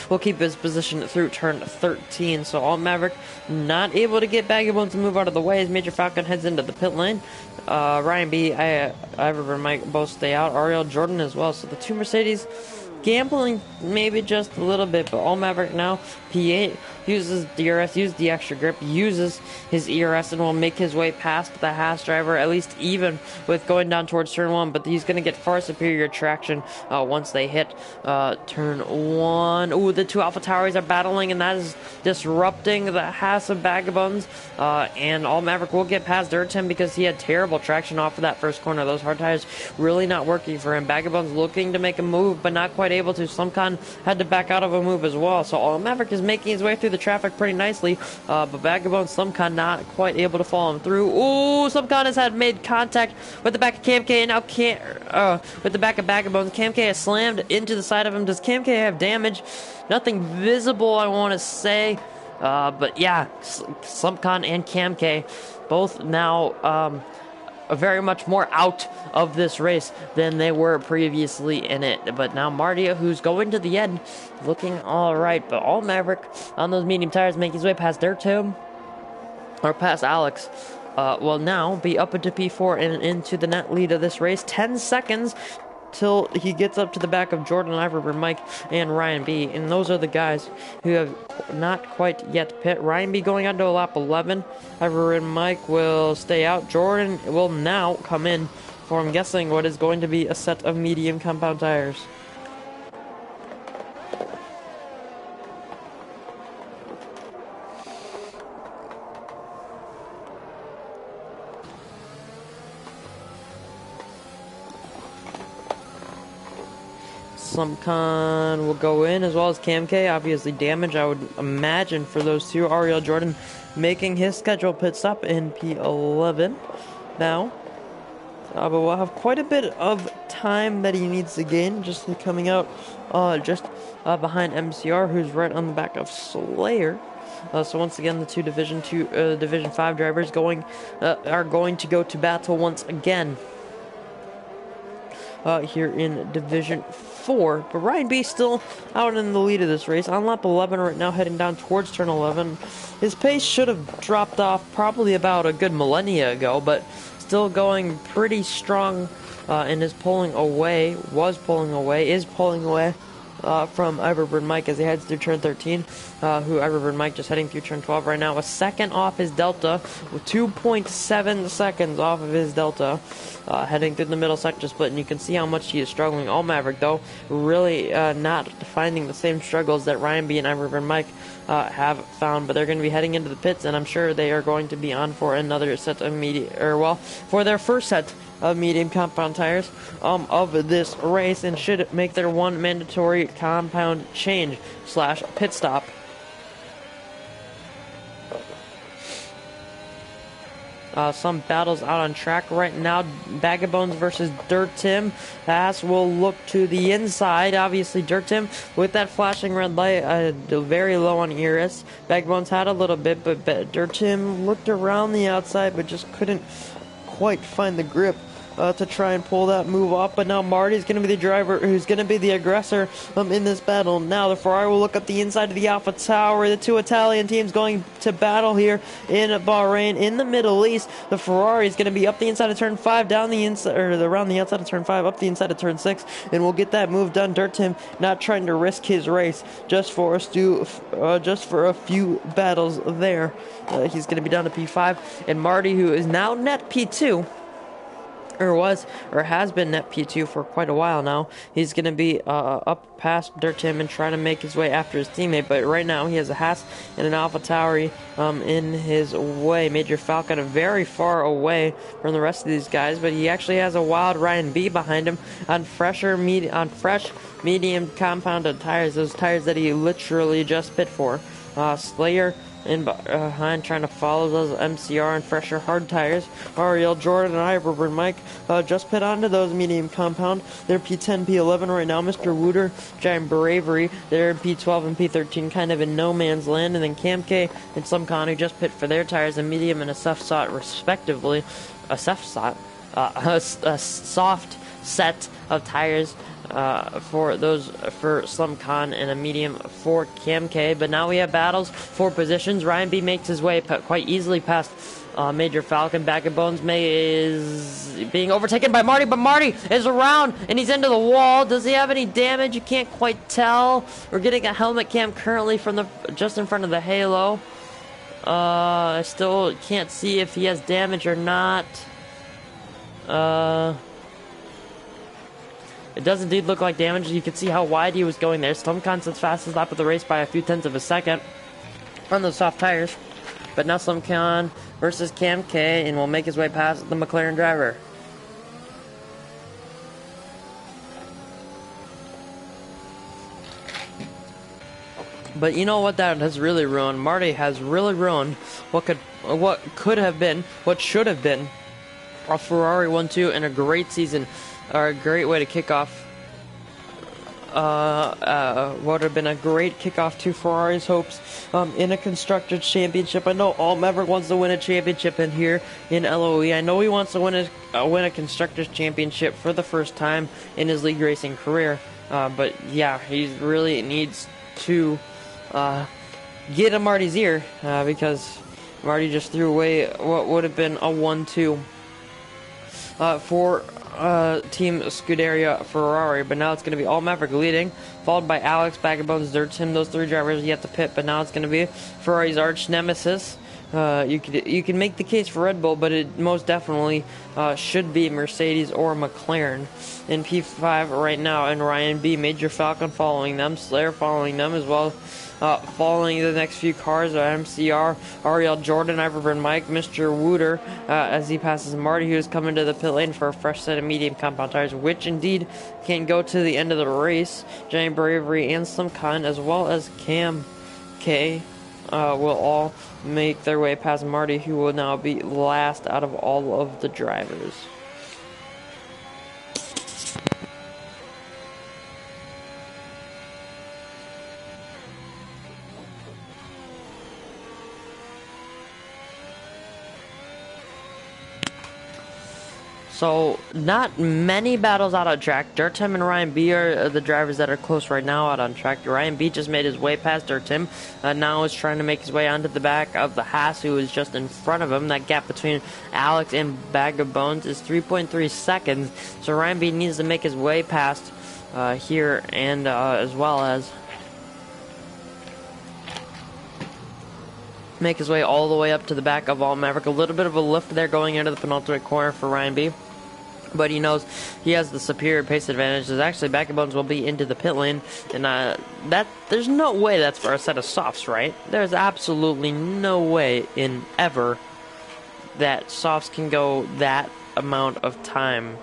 will keep his position through turn 13. So All Maverick not able to get Backbones to move out of the way as Major Falcon heads into the pit lane. Ryan B, Ivor and Mike both stay out. Ariel Jordan as well. So the two Mercedes gambling maybe just a little bit, but All Maverick now, P8, uses DRS, uses the extra grip, uses his ERS, and will make his way past the Haas driver, at least even with going down towards turn 1, but he's going to get far superior traction once they hit turn 1. Ooh, the two AlphaTauris are battling, and that is disrupting the Haas of Backbones, and All Maverick will get past Dirtim because he had terrible traction off of that first corner. Those hard tires really not working for him. Backbones looking to make a move, but not quite able to. Slumcon had to back out of a move as well, so All Maverick is making his way through the traffic pretty nicely, but Backbone, Slumcon not quite able to follow him through. Ooh, Slumcon has had made contact with the back of CamK, and now with the back of Backbone. CamK has slammed into the side of him. Does CamK have damage? Nothing visible, I want to say, but yeah, Slumcon and CamK both now very much more out of this race than they were previously in it. But now Martia, who's going to the end, looking alright. But All Maverick on those medium tires making his way past Dirtim, or past Alex, will now be up into P4 and into the net lead of this race. 10 seconds till he gets up to the back of Jordan, Ivor, Mike, and Ryan B. And those are the guys who have not quite yet pit. Ryan B going on to lap 11. Ivor and Mike will stay out. Jordan will now come in for, I'm guessing, what is going to be a set of medium compound tires. Slumcon will go in, as well as CamK. Obviously damage, I would imagine, for those two. Ariel Jordan making his scheduled pit stop in P11 now. But we'll have quite a bit of time that he needs to gain, just coming out behind MCR, who's right on the back of Slayer. So once again, the two Division 5 drivers are going to go to battle once again here in Division 4. But Ryan B still out in the lead of this race on lap 11 right now, heading down towards turn 11. His pace should have dropped off probably about a good millennia ago, but still going pretty strong and is pulling away from Ivor and Mike as he heads through turn 13. Ivor and Mike just heading through turn 12 right now, a second off his delta, with 2.7 seconds off of his delta, heading through the middle sector split, and you can see how much he is struggling. All Maverick, though, really not finding the same struggles that Ryan B and Ivor and Mike have found, but they're going to be heading into the pits, and I'm sure they are going to be on for another set of for their first set of medium compound tires of this race, and should make their one mandatory compound change / pit stop. Some battles out on track right now. Backbones versus Dirt Tim. Haas will look to the inside. Obviously, Dirt Tim with that flashing red light, very low on ERS. Backbones had a little bit, but Dirt Tim looked around the outside, but just couldn't quite find the grip to try and pull that move off. But now Marty's going to be the driver who's going to be the aggressor in this battle. Now the Ferrari will look up the inside of the Alpha Tower. The two Italian teams going to battle here in Bahrain in the Middle East. The Ferrari is going to be up the inside of turn 5, down the inside, or around the outside of turn 5, up the inside of turn 6, and we'll get that move done. Dirt Tim not trying to risk his race just for a few battles there. He's going to be down to P5, and Marty, who is now net P2, or has been net P2 for quite a while now. He's going to be up past Dirt Tim and trying to make his way after his teammate, but right now he has a Haas and an Alpha Tauri in his way. Major Falcon very far away from the rest of these guys, but he actually has a wild Ryan B behind him on fresh medium compounded tires, those tires that he literally just pit for. Slayer in behind trying to follow those MCR and fresher hard tires. Ariel, Jordan, and Iverburn Mike just pit onto those medium compound. They're P10, P11 right now. Mr. Wooter, Giant Bravery, they're in P12 and P13, kind of in no man's land. And then Cam K and Slumcon, who just pit for their tires, a medium and a soft sot respectively. A soft set of tires for Slumcon and a medium for Cam K. But now we have battles for positions. Ryan B makes his way quite easily past Major Falcon. Bag of Bones is being overtaken by Marty, but Marty is around and he's into the wall. Does he have any damage? You can't quite tell. We're getting a helmet cam currently from just in front of the halo. I still can't see if he has damage or not. It does indeed look like damage. You can see how wide he was going there. Slumcon's his fastest lap of the race by a few tenths of a second on those soft tires. But now Slumcon versus Cam K, and will make his way past the McLaren driver. But you know what that has really ruined? Marty has really ruined what should have been a Ferrari 1-2 and a great season, or a great way to kick off what would have been a great kickoff to Ferrari's hopes in a Constructors Championship. I know All Maverick wants to win a championship in here in LOE. I know he wants to win a Constructors Championship for the first time in his league racing career. But yeah, he really needs to get in Marty's ear because Marty just threw away what would have been a 1-2 for Team Scuderia Ferrari. But now it's going to be All Maverick leading, followed by Alex, Bag of Bones, Dirt Tim. Those three drivers yet to pit, but now it's going to be Ferrari's arch nemesis. You can make the case for Red Bull, but it most definitely should be Mercedes or McLaren in P5 right now. And Ryan B, Major Falcon following them, Slayer following them as well. Following the next few cars are MCR, Ariel, Jordan, Iverburn Mike, Mr. Wooter, as he passes Marty, who's coming to the pit lane for a fresh set of medium compound tires, which indeed can go to the end of the race. Giant Bravery and Slumcon, as well as Cam K, will all make their way past Marty, who will now be last out of all of the drivers. So, not many battles out on track. Dirt Tim and Ryan B are the drivers that are close right now out on track. Ryan B just made his way past Dirt Tim. Now is trying to make his way onto the back of the Haas, who is just in front of him. That gap between Alex and Bag of Bones is 3.3 seconds. So Ryan B needs to make his way past here, and as well as make his way all the way up to the back of All Maverick. A little bit of a lift there going into the penultimate corner for Ryan B, but he knows he has the superior pace advantage. There's actually Back of Bones will be into the pit lane, and that there's no way that's for a set of softs, right? There's absolutely no way in ever that softs can go that amount of time.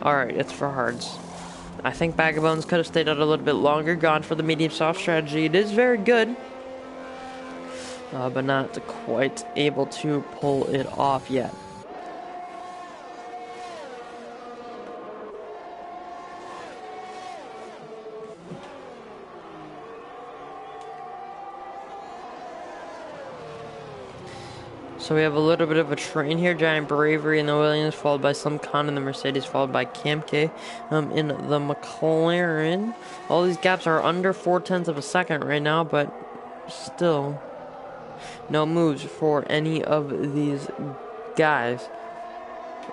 Alright, it's for hards. I think Back of Bones could have stayed out a little bit longer, gone for the medium soft strategy. It is very good, but not quite able to pull it off yet. So we have a little bit of a train here. Giant Bravery in the Williams, followed by Slim Khan in the Mercedes, followed by Kamke in the McLaren. All these gaps are under 0.4 of a second right now, but still no moves for any of these guys.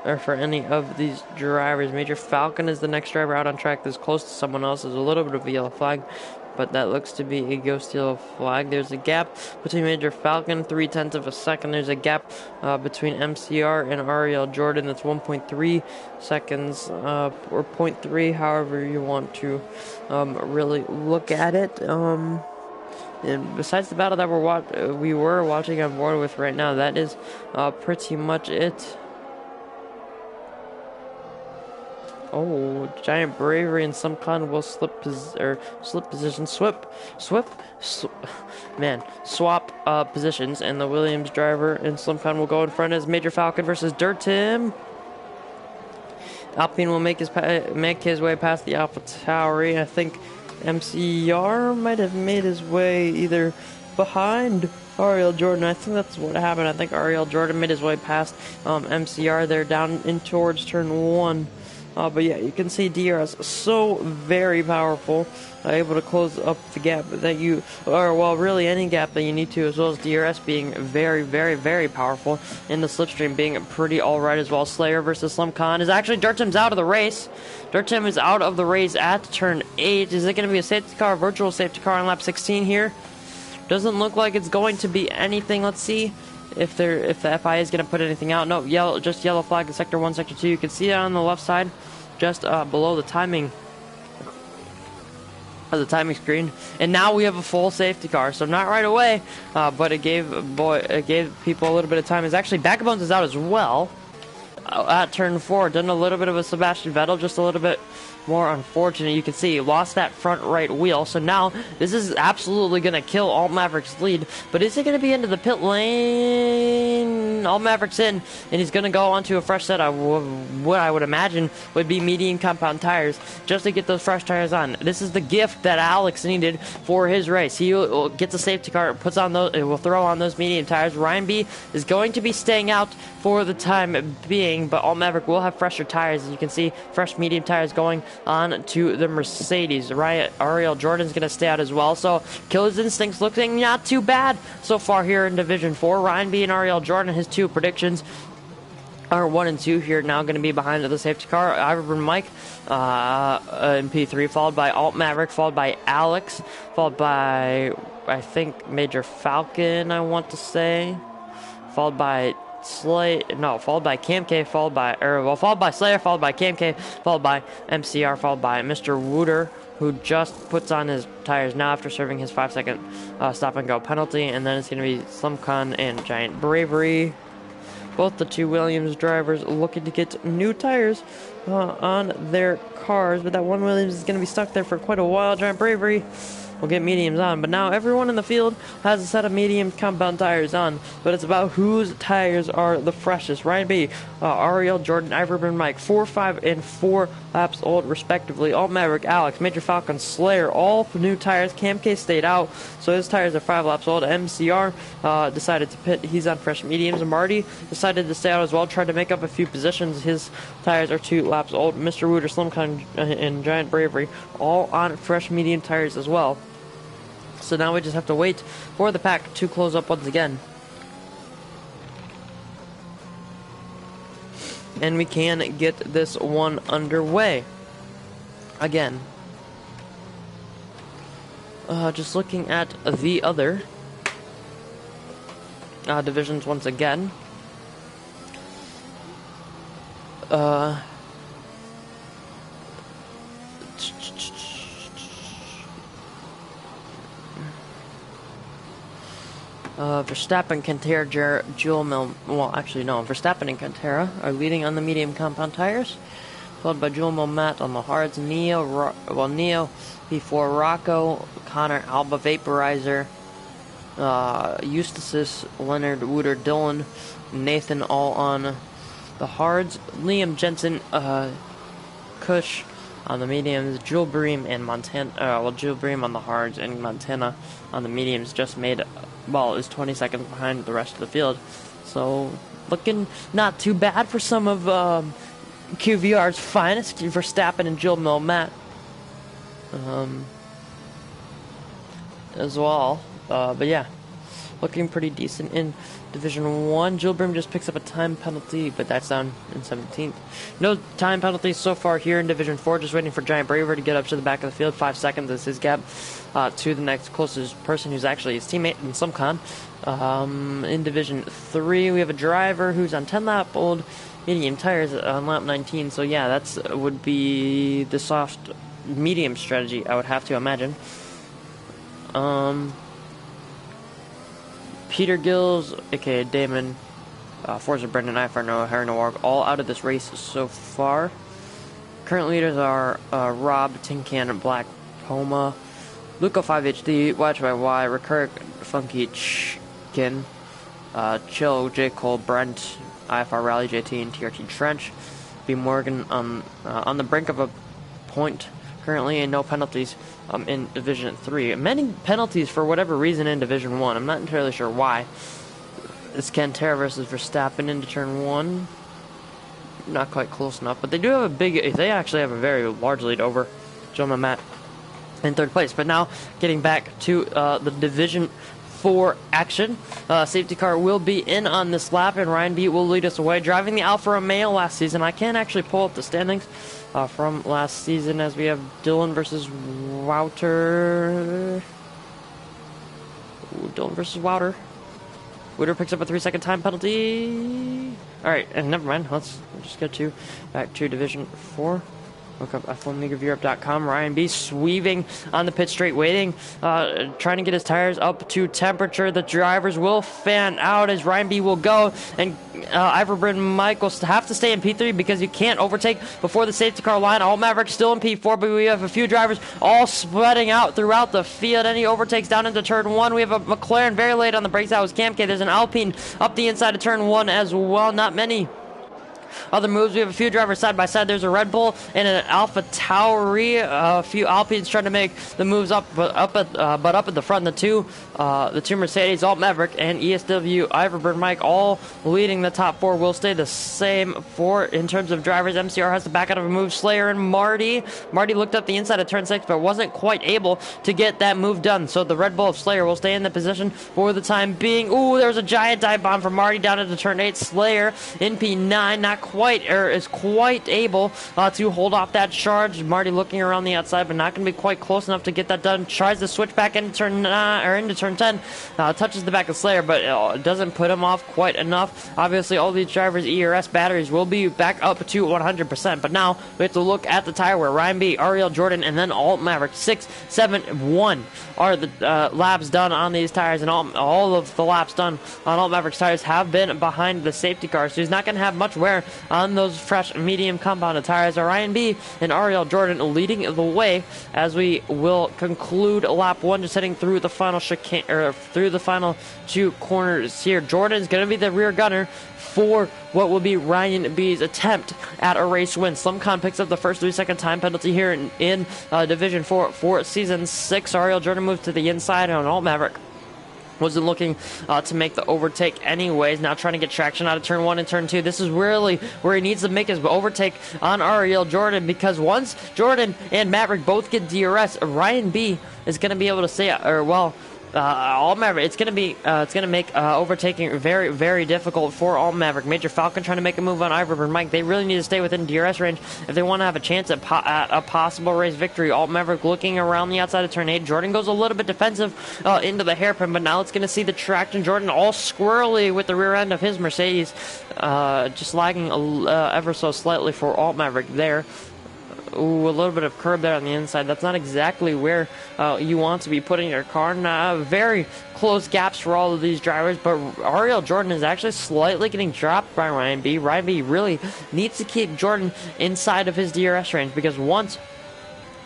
Or for any of these drivers. Major Falcon is the next driver out on track that's close to someone else. There's a little bit of a yellow flag, but that looks to be a ghost yellow flag. There's a gap between Major Falcon, 0.3 of a second. There's a gap between MCR and Ariel Jordan that's 1.3 seconds, or 0.3, however you want to really look at it. And besides the battle that we were watching on board with right now, that is pretty much it. Oh, Giant Bravery and some kind will swap positions, and the Williams driver and Slimcon will go in front as Major Falcon versus Dirt Tim. Alpine will make his way past the AlphaTauri. I think MCR might have made his way either behind Ariel Jordan. I think that's what happened. I think Ariel Jordan made his way past MCR there down in towards turn 1. But yeah, you can see DRS so very powerful, able to close up the gap that you, or well, really any gap that you need to, as well as DRS being very, very, very powerful, and the slipstream being pretty alright as well. Slayer versus Slim Khan is actually, Dirt Tim's out of the race. Dirt Tim is out of the race at turn 8. Is it going to be a safety car, virtual safety car on lap 16 here? Doesn't look like it's going to be anything. Let's see if the FIA is going to put anything out. No, just yellow flag in sector 1, sector 2. You can see it on the left side, just below the timing screen. And now we have a full safety car, so not right away, but it gave people a little bit of time. It's actually Backbones is out as well at turn 4. Done a little bit of a Sebastian Vettel, just a little bit more unfortunate. You can see he lost that front right wheel, so now this is absolutely going to kill Alt Maverick's lead. But is it going to be into the pit lane? Alt Maverick's in, and he's going to go onto a fresh set of what I would imagine would be medium compound tires, just to get those fresh tires on. This is the gift that Alex needed for his race. He gets a safety car, puts on those, will throw on those medium tires. Ryan B is going to be staying out for the time being, but Alt Maverick will have fresher tires. As you can see, fresh medium tires going on to the Mercedes. Ariel Jordan's going to stay out as well, so Killer's Instincts looking not too bad so far here in Division 4. Ryan B and Ariel Jordan, his two predictions are 1 and 2 here, now going to be behind the safety car. Iverson Mike in P3, followed by Alt Maverick, followed by Alex, followed by, I think, Major Falcon, I want to say, followed by followed by Kamke, followed by Slayer, followed by Kamke, followed by MCR, followed by Mr. Wooter, who just puts on his tires now after serving his 5-second stop and go penalty. And then it's going to be Slumcon and Giant Bravery. Both the two Williams drivers looking to get new tires on their cars, but that one Williams is going to be stuck there for quite a while. Giant Bravery will get mediums on, but now everyone in the field has a set of medium compound tires on, but it's about whose tires are the freshest. Ryan B, Ariel Jordan, Iverson Mike, 4, 5, and 4 laps old respectively. Alt Maverick, Alex, Major Falcon, Slayer, all new tires. Cam K stayed out, so his tires are 5 laps old. MCR decided to pit, he's on fresh mediums. Marty decided to stay out as well, tried to make up a few positions. His tires are 2 laps old. Mr. Wooter, Slimcon, and Giant Bravery all on fresh medium tires as well. So now we just have to wait for the pack to close up once again. And we can get this one underway again. Just looking at the other divisions once again. Verstappen, Cantera, Jewel Mill. Well, actually, no. Verstappen and Cantera are leading on the medium compound tires, followed by Jewel Mill Matt on the hards. Neo before Rocco, Connor, Alba Vaporizer, Eustace, Leonard, Wooter, Dylan, Nathan, all on the hards. Liam Jensen, Kush on the mediums. Jewel Bream and Montana. Jewel Bream on the hards and Montana on the mediums just made well, is 20 seconds behind the rest of the field. So looking not too bad for some of QVR's finest, Verstappen and Jill Milmat, as well. But yeah, looking pretty decent in Division 1. Jill Brim just picks up a time penalty, but that's down in 17th. No time penalties so far here in Division 4. Just waiting for Giant Braver to get up to the back of the field. 5 seconds is his gap to the next closest person, who's actually his teammate in SumCon. In Division 3, we have a driver who's on 10-lap old medium tires on lap 19. So yeah, that's would be the soft medium strategy, I would have to imagine. Peter Gills, aka Damon, Forza Brendan, Ifarno, Hernowarg, all out of this race so far. Current leaders are Rob, Tin Can, Black Poma, Luca 5HD, YYY, Recurric, Funky Chicken, Chill, J. Cole, Brent, IFR Rally, JT, and TRT Trench. B. Morgan on the brink of a point currently, and no penalties in Division 3. Many penalties for whatever reason in Division 1. I'm not entirely sure why. It's Cantera versus Verstappen into turn 1. Not quite close enough, but they do have they actually have a very large lead over Joe Mamat in third place. But now, getting back to the Division 4 action. Safety car will be in on this lap, and Ryan B will lead us away, driving the Alfa Romeo last season. I can't actually pull up the standings from last season, as we have Dylan versus Wouter. Dylan versus Wouter. Wouter picks up a 3-second time penalty. Alright, and never mind. Let's just get back to Division 4. Look up F1LeagueofEurope.com. Ryan B sweeping on the pit straight, waiting, trying to get his tires up to temperature. The drivers will fan out as Ryan B will go, and Iverbryn Mike will have to stay in P3 because you can't overtake before the safety car line. All Maverick still in P4, but we have a few drivers all spreading out throughout the field. Any overtakes down into turn 1. We have a McLaren very late on the brakes. That was Camke. There's an Alpine up the inside of turn 1 as well. Not many other moves. We have a few drivers side by side. There's a Red Bull and an Alpha Tauri. A few Alpines trying to make the moves up at the front. The two Mercedes, Alt Maverick and ESW Iverburn Mike, all leading the top 4. Will stay the same for in terms of drivers. MCR has to back out of a move. Slayer and Marty looked up the inside of turn 6, but wasn't quite able to get that move done. So the Red Bull of Slayer will stay in the position for the time being. Ooh, there was a giant dive bomb from Marty down into turn 8. Slayer in P9, is quite able to hold off that charge. Marty looking around the outside, but not going to be quite close enough to get that done. Tries to switch back into turn 10. Touches the back of Slayer, but it doesn't put him off quite enough. Obviously, all these drivers' ERS batteries will be back up to 100%. But now we have to look at the tire where Ryan B, Ariel Jordan, and then Alt Maverick 6, 7, 1 are the laps done on these tires, and all of the laps done on Alt Maverick's tires have been behind the safety car, so he's not going to have much wear on those fresh medium compounded tires. Ryan B and Ariel Jordan leading the way as we will conclude lap 1, just heading through the final chicane, or through the final 2 corners here. Jordan is going to be the rear gunner for what will be Ryan B's attempt at a race win. SlimCon picks up the first 3-second time penalty here in Division 4 for Season 6. Ariel Jordan moved to the inside on Alt Maverick. Wasn't looking to make the overtake anyways. Now trying to get traction out of turn 1 and turn 2. This is really where he needs to make his overtake on Ariel Jordan, because once Jordan and Maverick both get DRS, Ryan B is going to be able to say, All Maverick, it's going to make overtaking very, very difficult for All Maverick. Major Falcon trying to make a move on Iverburn Mike. They really need to stay within DRS range if they want to have a chance at a possible race victory. All Maverick looking around the outside of turn 8. Jordan goes a little bit defensive into the hairpin, but now it's going to see the traction. Jordan all squirrely with the rear end of his Mercedes, just lagging ever so slightly for All Maverick there. Ooh, a little bit of curb there on the inside. That's not exactly where you want to be putting your car. Now, very close gaps for all of these drivers, but Ariel Jordan is actually slightly getting dropped by Ryan B. Ryan B really needs to keep Jordan inside of his DRS range, because once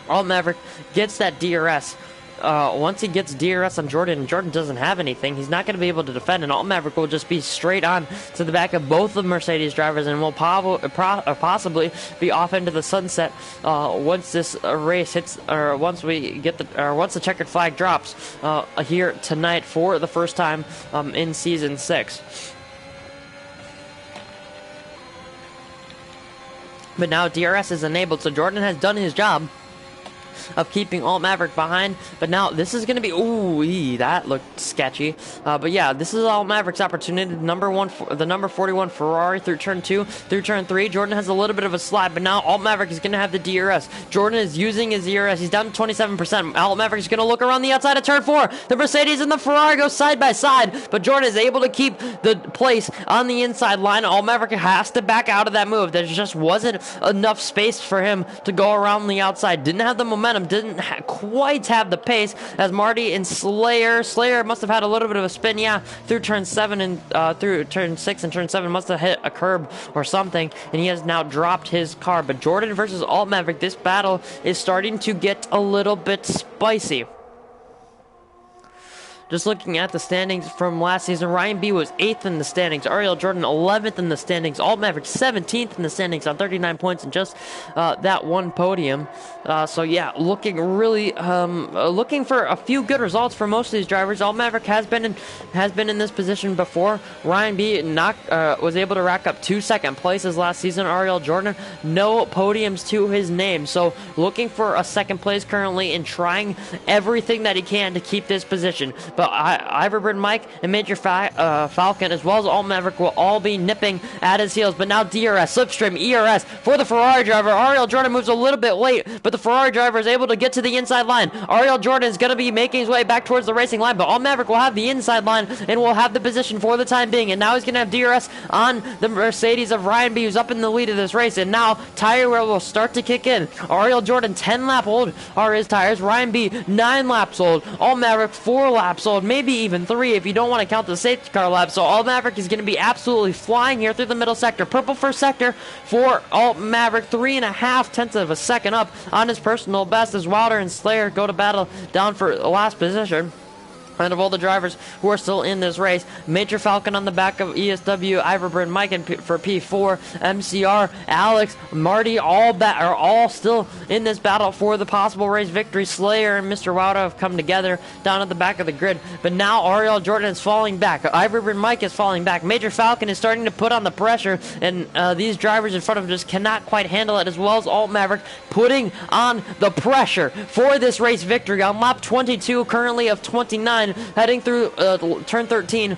Alt Maverick gets that DRS, once he gets DRS on Jordan and Jordan doesn't have anything, he's not going to be able to defend, and Alt Maverick will just be straight on to the back of both of Mercedes drivers and will possibly be off into the sunset once this race hits, or once the checkered flag drops here tonight for the first time in Season 6. But now DRS is enabled, so Jordan has done his job of keeping Alt Maverick behind, but now this is going to be, ooh, that looked sketchy. But yeah, this is Alt Maverick's opportunity. The number 41 Ferrari through turn 2, through turn 3. Jordan has a little bit of a slide, but now Alt Maverick is going to have the DRS. Jordan is using his DRS. He's down to 27%. Alt Maverick is going to look around the outside of turn 4. The Mercedes and the Ferrari go side by side, but Jordan is able to keep the place on the inside line. Alt Maverick has to back out of that move. There just wasn't enough space for him to go around the outside. Didn't have the momentum, didn't quite have the pace as Marty and Slayer must have had a little bit of a spin, yeah, through turn 7 and through turn 6 and turn 7 must have hit a curb or something, and he has now dropped his car. But Jordan versus Alt Maverick, this battle is starting to get a little bit spicy. Just looking at the standings from last season, Ryan B was 8th in the standings, Ariel Jordan 11th in the standings, Alt Maverick 17th in the standings on 39 points and just that one podium. So yeah, looking really looking for a few good results for most of these drivers. Alt Maverick has been in this position before. Ryan B was able to rack up 2 second places last season. Ariel Jordan, no podiums to his name. So looking for a second place currently and trying everything that he can to keep this position. But Iverbird Mike and Major Falcon, as well as Alt Maverick, will all be nipping at his heels. But now DRS, Slipstream, ERS for the Ferrari driver. Ariel Jordan moves a little bit late, but the Ferrari driver is able to get to the inside line. Ariel Jordan is going to be making his way back towards the racing line, but Alt Maverick will have the inside line and will have the position for the time being. And now he's going to have DRS on the Mercedes of Ryan B, who's up in the lead of this race. And now tire wear will start to kick in. Ariel Jordan 10 lap old are his tires. Ryan B 9 laps old. Alt Maverick 4 laps old. Maybe even 3 if you don't want to count the safety car lap. So Alt Maverick is going to be absolutely flying here through the middle sector. Purple first sector for Alt Maverick, 3.5 tenths of a second up on his personal best as Wilder and Slayer go to battle down for the last position. And of all the drivers who are still in this race, Major Falcon on the back of ESW, Iverbird Mike for P4, MCR, Alex, Marty, are all still in this battle for the possible race victory. Slayer and Mr. Wilder have come together down at the back of the grid. But now Ariel Jordan is falling back. Iverbird Mike is falling back. Major Falcon is starting to put on the pressure, and these drivers in front of him just cannot quite handle it, as well as Alt Maverick putting on the pressure for this race victory on lap 22, currently of 29. Heading through turn 13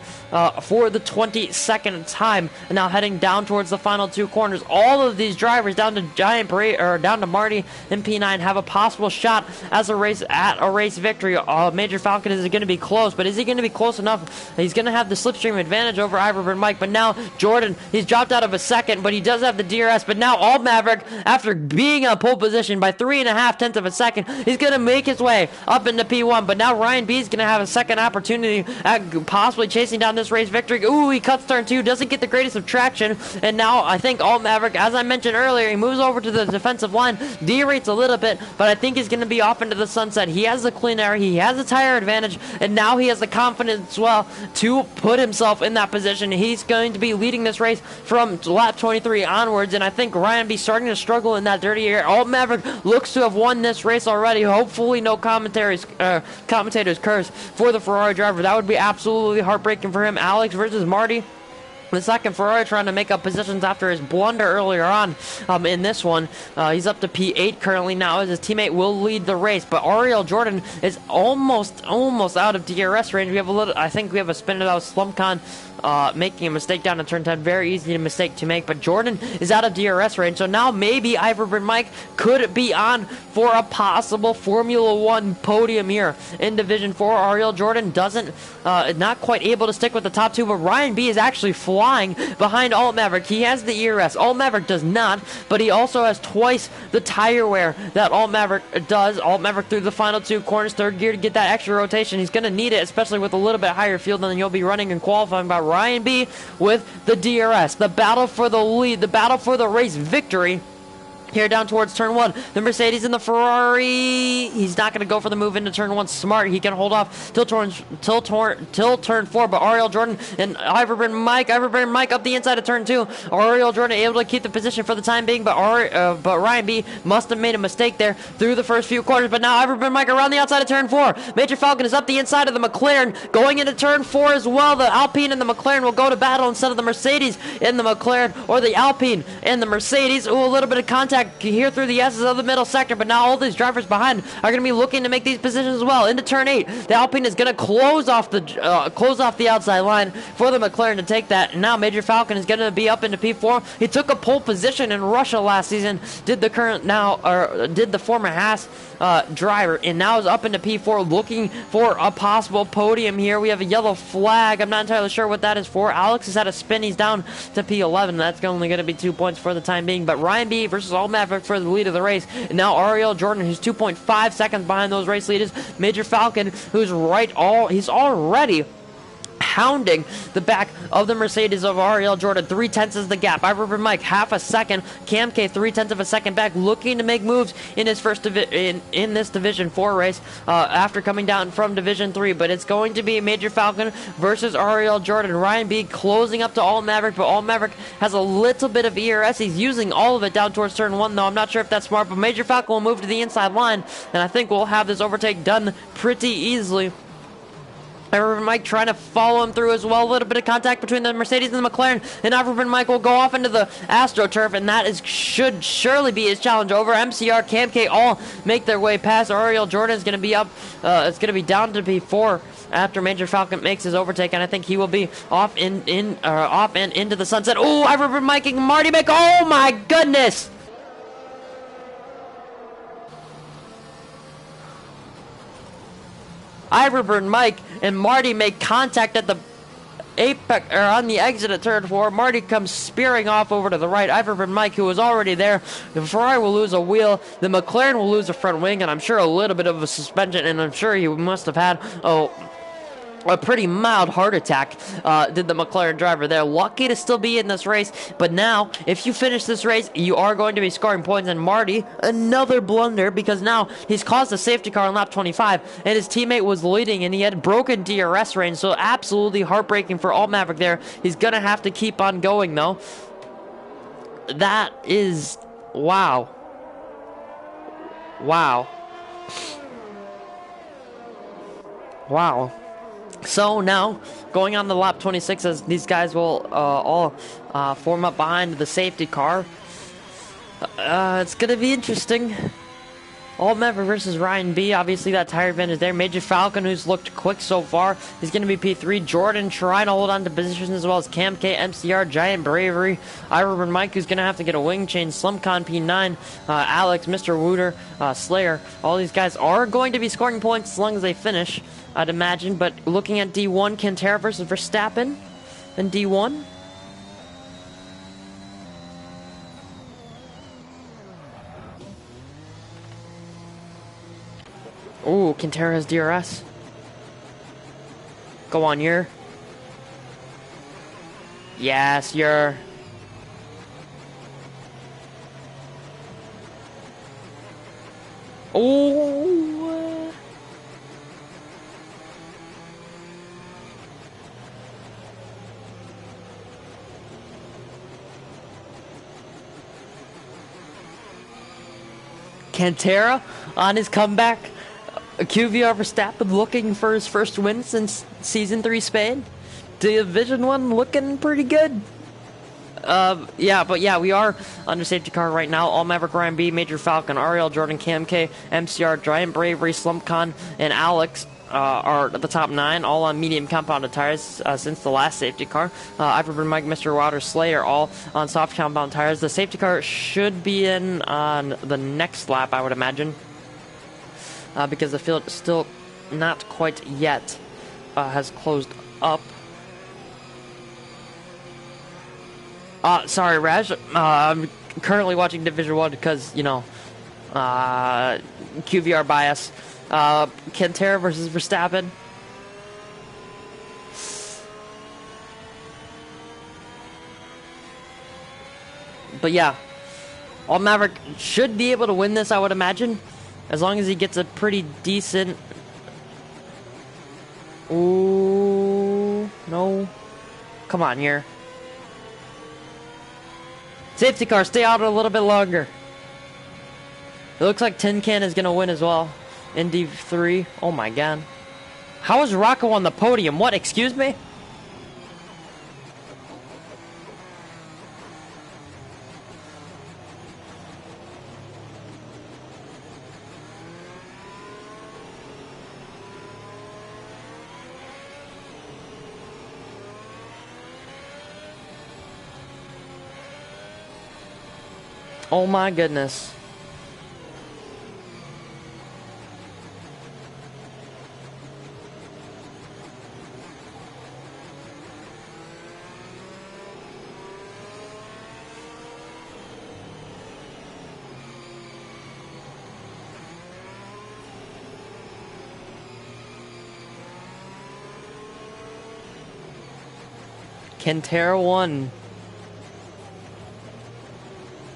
for the 22nd time, and now heading down towards the final 2 corners. All of these drivers down to down to Marty and P9 have a possible shot at a race victory. Major Falcon is going to be close, but is he going to be close enough? He's going to have the slipstream advantage over Iverbird Mike. But now Jordan, he's dropped out of a second, but he does have the DRS. But now Alt Maverick, after being on pole position by 3.5 tenths of a second, he's going to make his way up into P1. But now Ryan B is going to have a second opportunity at possibly chasing down this race victory. Ooh, he cuts turn 2, doesn't get the greatest of traction, and now I think Alt Maverick, as I mentioned earlier, he moves over to the defensive line, derates a little bit, but I think he's going to be off into the sunset. He has the clean air, he has the tire advantage, and now he has the confidence as well to put himself in that position. He's going to be leading this race from lap 23 onwards, and I think Ryan B starting to struggle in that dirty air. Alt Maverick looks to have won this race already. Hopefully no commentators curse for the Ferrari driver. That would be absolutely heartbreaking for him. Alex versus Marty. The second Ferrari trying to make up positions after his blunder earlier on in this one. He's up to P8 currently now as his teammate will lead the race. But Ariel Jordan is almost out of DRS range. I think we have a spin it out Slumcon making a mistake down in turn 10. Very easy mistake to make, but Jordan is out of DRS range, so now maybe Iverbird Mike could be on for a possible Formula 1 podium here in Division 4. Ariel Jordan not quite able to stick with the top 2, but Ryan B is actually flying behind Alt Maverick. He has the ERS. Alt Maverick does not, but he also has twice the tire wear that Alt Maverick does. Alt Maverick through the final 2 corners, third gear to get that extra rotation. He's going to need it, especially with a little bit higher field than you'll be running and qualifying by Ryan B with the DRS. The battle for the lead, the battle for the race victory Here down towards turn 1, the Mercedes and the Ferrari. He's not going to go for the move into turn 1. Smart. He can hold off till turn 4. But Ariel Jordan and Iverburn Mike up the inside of turn 2. Ariel Jordan able to keep the position for the time being, but Ryan B must have made a mistake there through the first few quarters. But now Iverburn Mike around the outside of turn 4. Major Falcon is up the inside of the McLaren, going into turn 4 as well. The Alpine and the McLaren will go to battle instead of the Mercedes and the McLaren, or the Alpine and the Mercedes. Ooh, a little bit of contact here through the S's of the middle sector, but now all these drivers behind are going to be looking to make these positions as well. Into turn 8, the Alpine is going to close off the outside line for the McLaren to take that. And now Major Falcon is going to be up into P4. He took a pole position in Russia last season, did the former Haas driver, and now is up into P4 looking for a possible podium here. We have a yellow flag. I'm not entirely sure what that is for. Alex has had a spin. He's down to P11. That's only going to be 2 points for the time being. But Ryan B versus All Maverick for the lead of the race. And now Ariel Jordan, who's 2.5 seconds behind those race leaders. Major Falcon, who's he's already hounding the back of the Mercedes of Ariel Jordan. 0.3 is the gap. Iverburn Mike half a second. Cam K 0.3 of a second back, looking to make moves in his first in this Division 4 race after coming down from Division 3. But it's going to be Major Falcon versus Ariel Jordan. Ryan B closing up to All Maverick, but All Maverick has a little bit of ERS. He's using all of it down towards turn 1, though. I'm not sure if that's smart, but Major Falcon will move to the inside line, and I think we'll have this overtake done pretty easily. Iverburn Mike trying to follow him through as well. A little bit of contact between the Mercedes and the McLaren, and Iverburn Mike will go off into the AstroTurf, and that should surely be his challenge over. MCR, Cam K all make their way past. Ariel Jordan is going to be up. It's going to be down to P4 after Major Falcon makes his overtake, and I think he will be off and into the sunset. Oh, Iverburn Mike and Marty Mick. Oh my goodness! Iverburn Mike and Marty make contact at the apex, or on the exit at turn 4. Marty comes spearing off over to the right. Iverburn Mike, who was already there. The Ferrari will lose a wheel. The McLaren will lose a front wing, and I'm sure a little bit of a suspension, and I'm sure he must have had a pretty mild heart attack, did the McLaren driver there. Lucky to still be in this race, but now, if you finish this race, you are going to be scoring points. And Marty, another blunder, because now he's caused a safety car on lap 25, and his teammate was leading, and he had broken DRS range, so absolutely heartbreaking for All Maverick there. He's going to have to keep on going, though. That is... wow. Wow. Wow. So now, going on to lap 26, as these guys will all form up behind the safety car. It's going to be interesting. All Maverick versus Ryan B. Obviously, that tire event is there. Major Falcon, who's looked quick so far, is going to be P3. Jordan trying to hold on to positions, as well as Cam K, MCR, Giant Bravery. Iverburn Mike, who's going to have to get a wing change. Slumcon P9, Alex, Mr. Wooter, Slayer. All these guys are going to be scoring points as long as they finish, I'd imagine. But looking at D1, Cantera versus Verstappen in D1. Ooh, Cantera has DRS. Go on, you're. Yes, you're. Ooh. Cantera on his comeback. QVR Verstappen looking for his first win since Season 3 Spain. Division 1 looking pretty good. Yeah, we are under safety car right now. All Maverick, Ryan B, Major Falcon, Ariel Jordan, Cam K, MCR, Giant Bravery, Slumpcon, and Alex are at the top 9, all on medium compounded tires since the last safety car. Iverburn Mike, Mr. Water, Slayer, all on soft compound tires. The safety car should be in on the next lap, I would imagine. Because the field still not quite yet has closed up. Sorry, Raj. I'm currently watching Division 1 because, you know, QVR bias. Cantera versus Verstappen. But yeah, All Maverick should be able to win this, I would imagine, as long as he gets a pretty decent... Ooh, no. Come on here. Safety car, stay out a little bit longer. It looks like Tin Can is going to win as well. Indy 3. Oh my god. How is Rocco on the podium? What? Excuse me? Oh my goodness. Kentera won.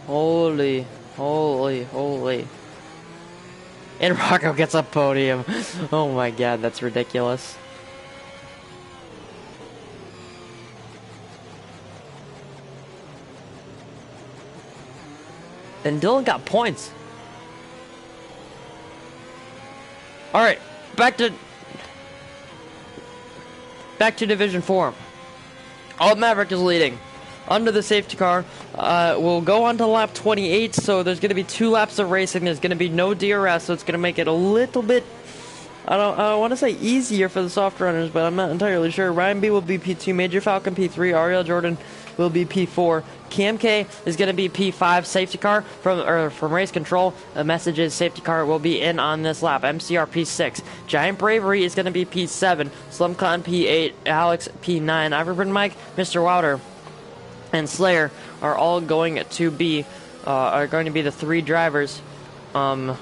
Holy, holy, holy. And Rocco gets a podium. Oh my god, that's ridiculous. And Dylan got points. Alright, back to Division 4. Alt Maverick is leading. Under the safety car, we'll go on to lap 28, so there's going to be 2 laps of racing. There's going to be no DRS, so it's going to make it a little bit, I don't want to say easier for the soft runners, but I'm not entirely sure. Ryan B will be P2, Major Falcon P3, Ariel Jordan will be P4. Cam K is going to be P5. Safety car from race control. The message is safety car will be in on this lap. MCR P6. Giant Bravery is going to be P7. Slumcon P8. Alex P9. Iverburn Mike, Mr. Wouter, and Slayer are all going to be the 3 drivers. What's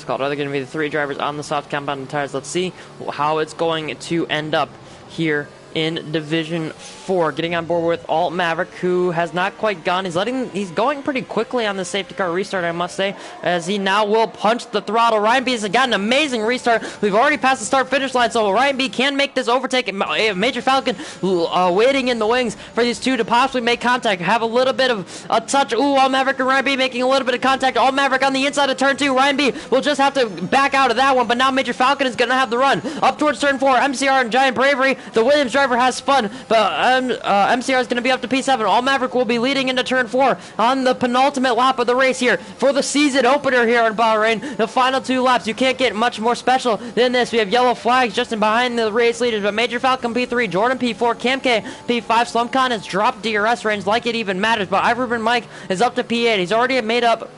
it called? Are they going to be the 3 drivers on the soft compound tires? Let's see how it's going to end up here in Division 4. Getting on board with Alt Maverick, who has not quite gone. He's going pretty quickly on the safety car restart, I must say, as he now will punch the throttle. Ryan B has got an amazing restart. We've already passed the start-finish line, so Ryan B can make this overtake. Major Falcon waiting in the wings for these 2 to possibly make contact. Have a little bit of a touch. Ooh, Alt Maverick and Ryan B making a little bit of contact. Alt Maverick on the inside of turn 2. Ryan B will just have to back out of that one, but now Major Falcon is going to have the run. Up towards turn 4, MCR and Giant Bravery. The Williams driver has spun, but MCR is going to be up to P7. All Maverick will be leading into turn 4 on the penultimate lap of the race here for the season opener here in Bahrain. The final 2 laps, you can't get much more special than this. We have yellow flags just in behind the race leaders, but Major Falcon P3, Jordan P4, Cam K P5. Slumcon has dropped DRS range like it even matters, but Iverburn Mike is up to P8. He's already made up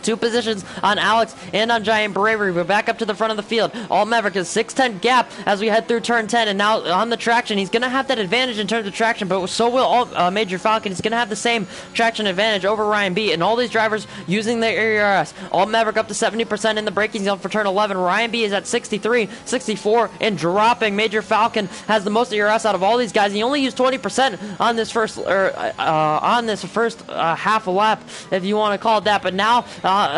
2 positions on Alex and on Giant Bravery. We're back up to the front of the field. Alt Maverick is 6'10" gap as we head through turn 10, and now on the traction, he's going to have that advantage in terms of traction, but so will Major Falcon. He's going to have the same traction advantage over Ryan B, and all these drivers using their ERS. Alt Maverick up to 70% in the braking zone for turn 11. Ryan B is at 63, 64, and dropping. Major Falcon has the most ERS out of all these guys. He only used 20% on this first half a lap, if you want to call it that, but now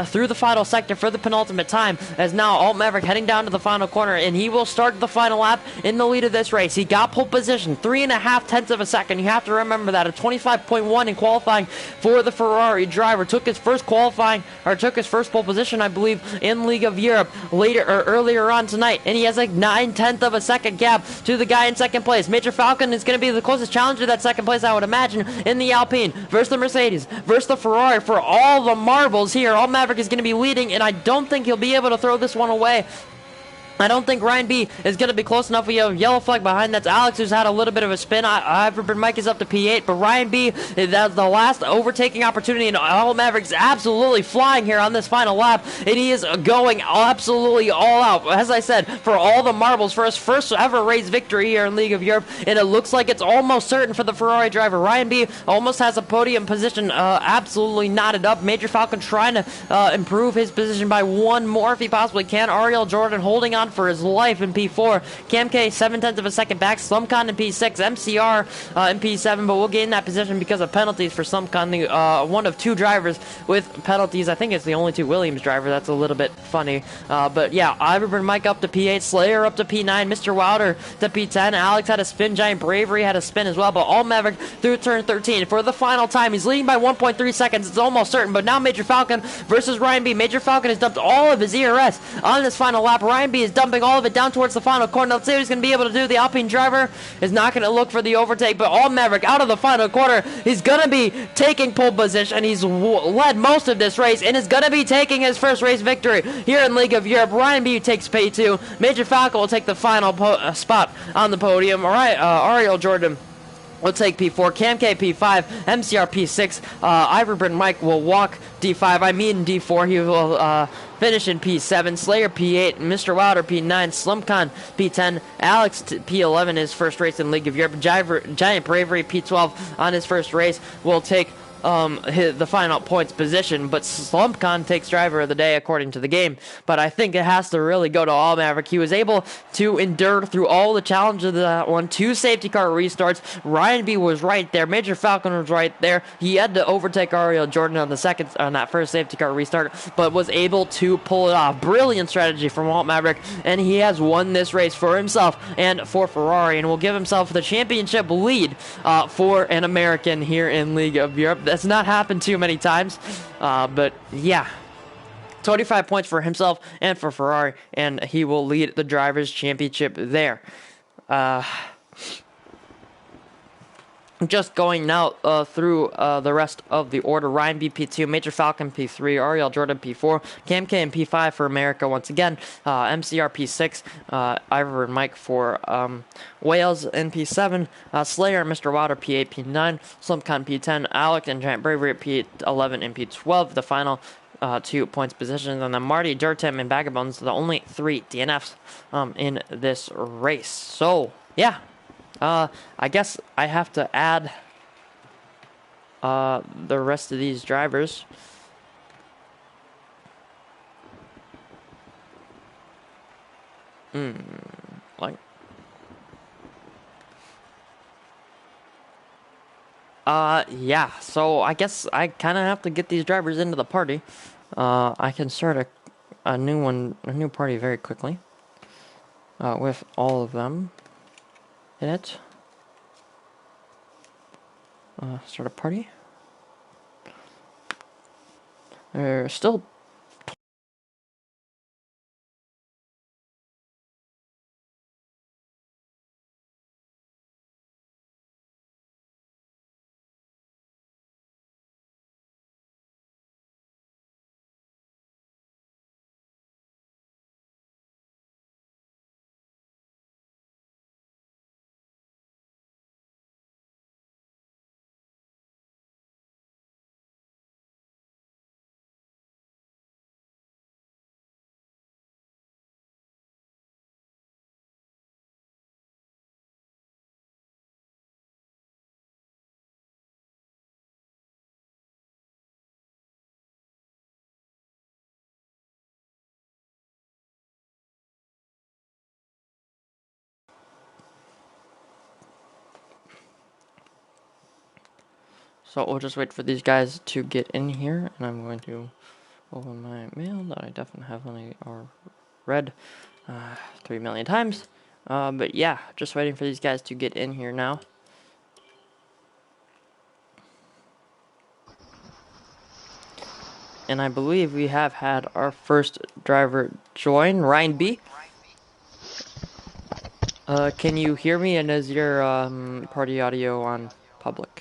through the final sector for the penultimate time, as now Alt Maverick heading down to the final corner, and he will start the final lap in the lead of this race. He got pole position, 3.5 tenths of a second. You have to remember that. A 25.1 in qualifying for the Ferrari driver. Took his first pole position, I believe, in League of Europe earlier on tonight, and he has like 9/10 of a second gap to the guy in second place. Major Falcon is going to be the closest challenger to that second place, I would imagine, in the Alpine versus the Mercedes versus the Ferrari for all the marbles here. Alt Maverick is going to be leading, and I don't think he'll be able to throw this one away. I don't think Ryan B is going to be close enough. We have a yellow flag behind. That's Alex, who's had a little bit of a spin. Iverburn Mike is up to P8, but Ryan B, that's the last overtaking opportunity, and Alt Maverick's absolutely flying here on this final lap, and he is going absolutely all out, as I said, for all the marbles for his first ever race victory here in League of Europe, and it looks like it's almost certain for the Ferrari driver. Ryan B almost has a podium position absolutely knotted up. Major Falcon trying to improve his position by 1 more if he possibly can. Ariel Jordan holding on on for his life in P4. Cam K 7/10 of a second back. Slumcon in P6. MCR in P7, but we'll gain that position because of penalties for Slumcon, one of two drivers with penalties. I think it's the only two Williams driver. That's a little bit funny. But yeah, Iverburn Mike up to P8. Slayer up to P9. Mr. Wilder to P10. Alex had a spin. Giant Bravery had a spin as well, but all Maverick through turn 13 for the final time. He's leading by 1.3 seconds. It's almost certain, but now Major Falcon versus Ryan B. Major Falcon has dumped all of his ERS on this final lap. Ryan B is dumping all of it down towards the final corner. Let's see what he's going to be able to do. The Alpine driver is not going to look for the overtake, but all Maverick out of the final quarter. He's going to be taking pole position. He's led most of this race and is going to be taking his first race victory here in League of Europe. Ryan B takes P2. Major Falcon will take the final spot on the podium. All right, Ariel Jordan will take P4, Cam K P5, MCR P6, Iverburn Mike will walk D5, I mean D4, he will finish in P7, Slayer P8, Mr. Wilder P9, Slumcon P10, Alex P11, his first race in League of Europe, Giant Bravery P12 on his first race will take the final points position, but Slumpcon takes driver of the day according to the game. But I think it has to really go to All Maverick. He was able to endure through all the challenges of that one. 2 safety car restarts. Ryan B was right there. Major Falcon was right there. He had to overtake Ariel Jordan on that first safety car restart, but was able to pull it off. Brilliant strategy from Walt Maverick, and he has won this race for himself and for Ferrari, and will give himself the championship lead for an American here in League of Europe. That's not happened too many times, but yeah, 25 points for himself and for Ferrari, and he will lead the Drivers' Championship there. Just going now through the rest of the order. Ryan B P2, Major Falcon P3, Ariel Jordan P4, Cam K and P5 for America once again, MCR P6, Ivor and Mike for Wales in P7, Slayer and Mr. Wilder P8, P9, Slumcon P10, Alec and Giant Bravery at P11 and P12, the final 2 points positions, and then Marty, Dirtim, and Vagabonds, the only 3 DNFs in this race. So, yeah. I guess I have to add the rest of these drivers. Like, yeah, so I guess I kind of have to get these drivers into the party. I can start a new party very quickly, with all of them in it. Start a party. There's still So we'll just wait for these guys to get in here, and I'm going to open my mail that I definitely have read 3 million times. But yeah, just waiting for these guys to get in here now. And I believe we have had our first driver join, Ryan B. Can you hear me, and is your party audio on public?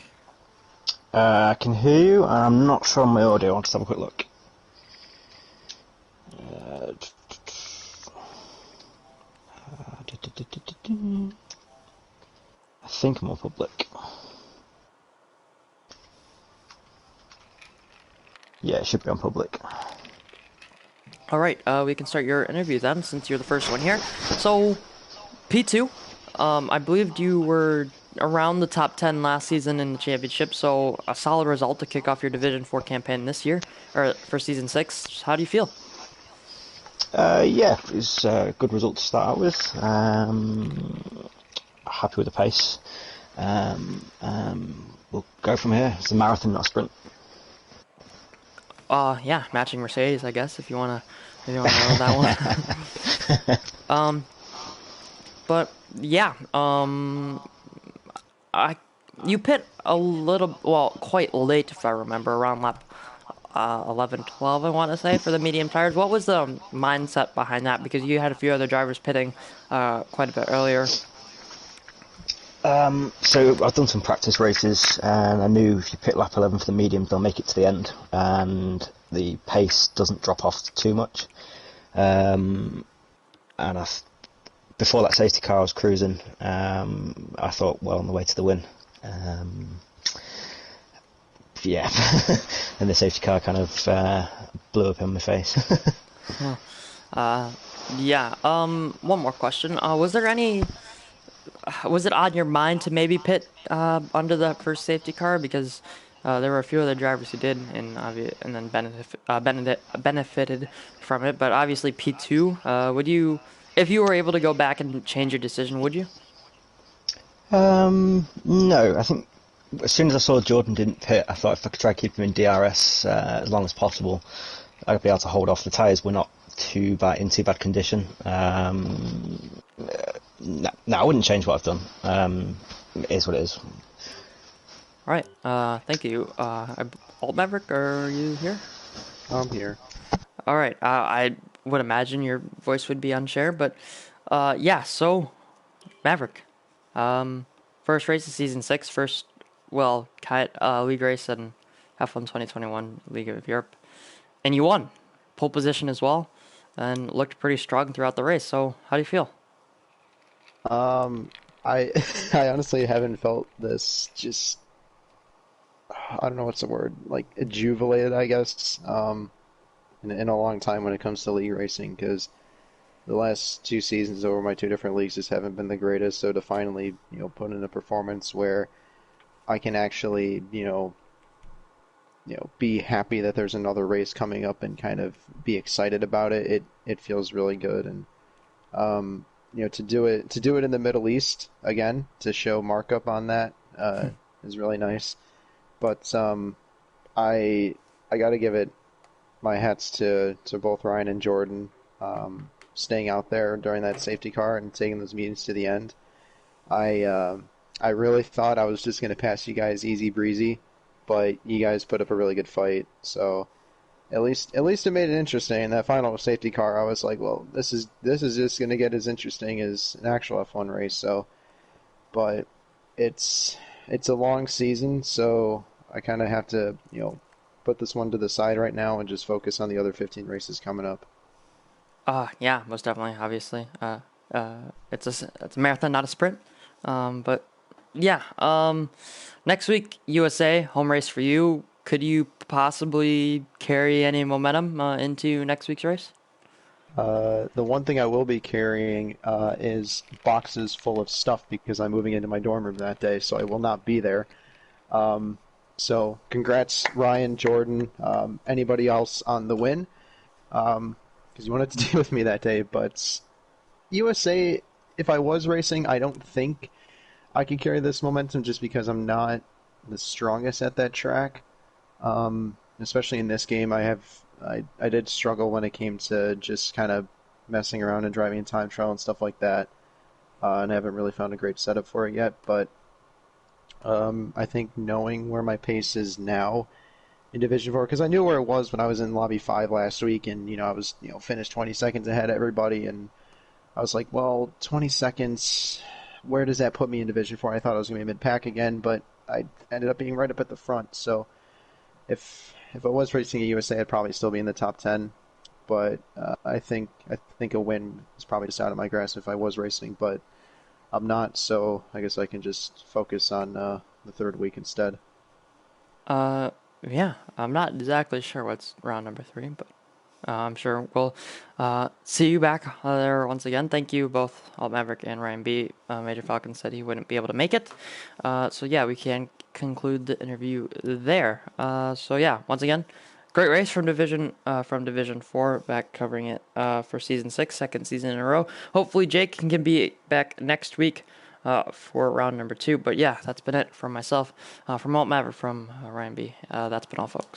I can hear you, and I'm not sure on my audio. I'll just have a quick look. I think I'm on public. Yeah, it should be on public. Alright, we can start your interview then, since you're the first one here. So, P2, I believed you were around the top 10 last season in the championship, so a solid result to kick off your Division 4 campaign this year, or for Season 6. How do you feel? Yeah, it was a good result to start out with. Happy with the pace. We'll go from here. It's a marathon, not a sprint. Yeah, matching Mercedes, I guess, if you wanna know that one. um, but yeah, I you pit a little, well, quite late if I remember, around lap 11, 12, I want to say, for the medium tires. What was the mindset behind that? Because you had a few other drivers pitting quite a bit earlier. So I've done some practice races, and I knew if you pit lap 11 for the mediums, they'll make it to the end, and the pace doesn't drop off too much. Um, and before that safety car, I was cruising. I thought, well, on the way to the win. Um, yeah, and the safety car kind of blew up in my face. Yeah. One more question. Was it on your mind to maybe pit under the first safety car? Because there were a few other drivers who did, and then benefited from it. But obviously P2, would you, if you were able to go back and change your decision, would you? No, I think as soon as I saw Jordan didn't pit, I thought if I could try to keep him in DRS as long as possible, I'd be able to hold off. The tyres were not in too bad condition. No, I wouldn't change what I've done. It is what it is. All right. Thank you. Alt Maverick, are you here? I'm here. All right. I would imagine your voice would be unshared, but yeah. So Maverick, first race of season 6, first, well, league race in F1 2021 League of Europe, and you won pole position as well, and looked pretty strong throughout the race. So how do you feel? I I honestly haven't felt this just I don't know what's the word, like jubilated, I guess, in a long time when it comes to league racing, because the last 2 seasons over my 2 different leagues just haven't been the greatest. So to finally, put in a performance where I can actually, be happy that there's another race coming up and kind of be excited about it, it feels really good. And to do it in the Middle East again, to show markup on that is really nice. But I I got to give it my hats to both Ryan and Jordan, staying out there during that safety car and taking those meetings to the end. I uh, I really thought I was just going to pass you guys easy breezy, but you guys put up a really good fight. So at least it made it interesting. In that final safety car, I was like, well, this is just going to get as interesting as an actual F1 race. So, but it's a long season, so I kind of have to put this one to the side right now and just focus on the other 15 races coming up. Yeah, most definitely. Obviously, it's a marathon, not a sprint. But yeah. Next week, USA home race for you. Could you possibly carry any momentum into next week's race? The one thing I will be carrying is boxes full of stuff because I'm moving into my dorm room that day, so I will not be there. So congrats, Ryan, Jordan, anybody else on the win, because you wanted to deal with me that day. But USA, if I was racing, I don't think I could carry this momentum just because I'm not the strongest at that track. Especially in this game, I did struggle when it came to just kind of messing around and driving in time trial and stuff like that, and I haven't really found a great setup for it yet. But I think knowing where my pace is now in Division 4, because I knew where it was when I was in Lobby 5 last week, and I was finished 20 seconds ahead of everybody, and I was like, well, 20 seconds, where does that put me in Division 4? I thought I was going to be mid-pack again, but I ended up being right up at the front. So if I was racing at USA, I'd probably still be in the top 10. But I think a win is probably just out of my grasp if I was racing, but I'm not, so I guess I can just focus on the third week instead. Uh, yeah, I'm not exactly sure what's round number 3, but I'm sure we'll see you back there once again. Thank you both, Alt Maverick and Ryan B. Major Falcon said he wouldn't be able to make it. So yeah, we can conclude the interview there. So yeah, once again, great race from Division 4, back covering it for Season 6, second season in a row. Hopefully Jake can be back next week for round number 2. But yeah, that's been it from myself, from Alt Maverick, from Ryan B. That's been all, folks.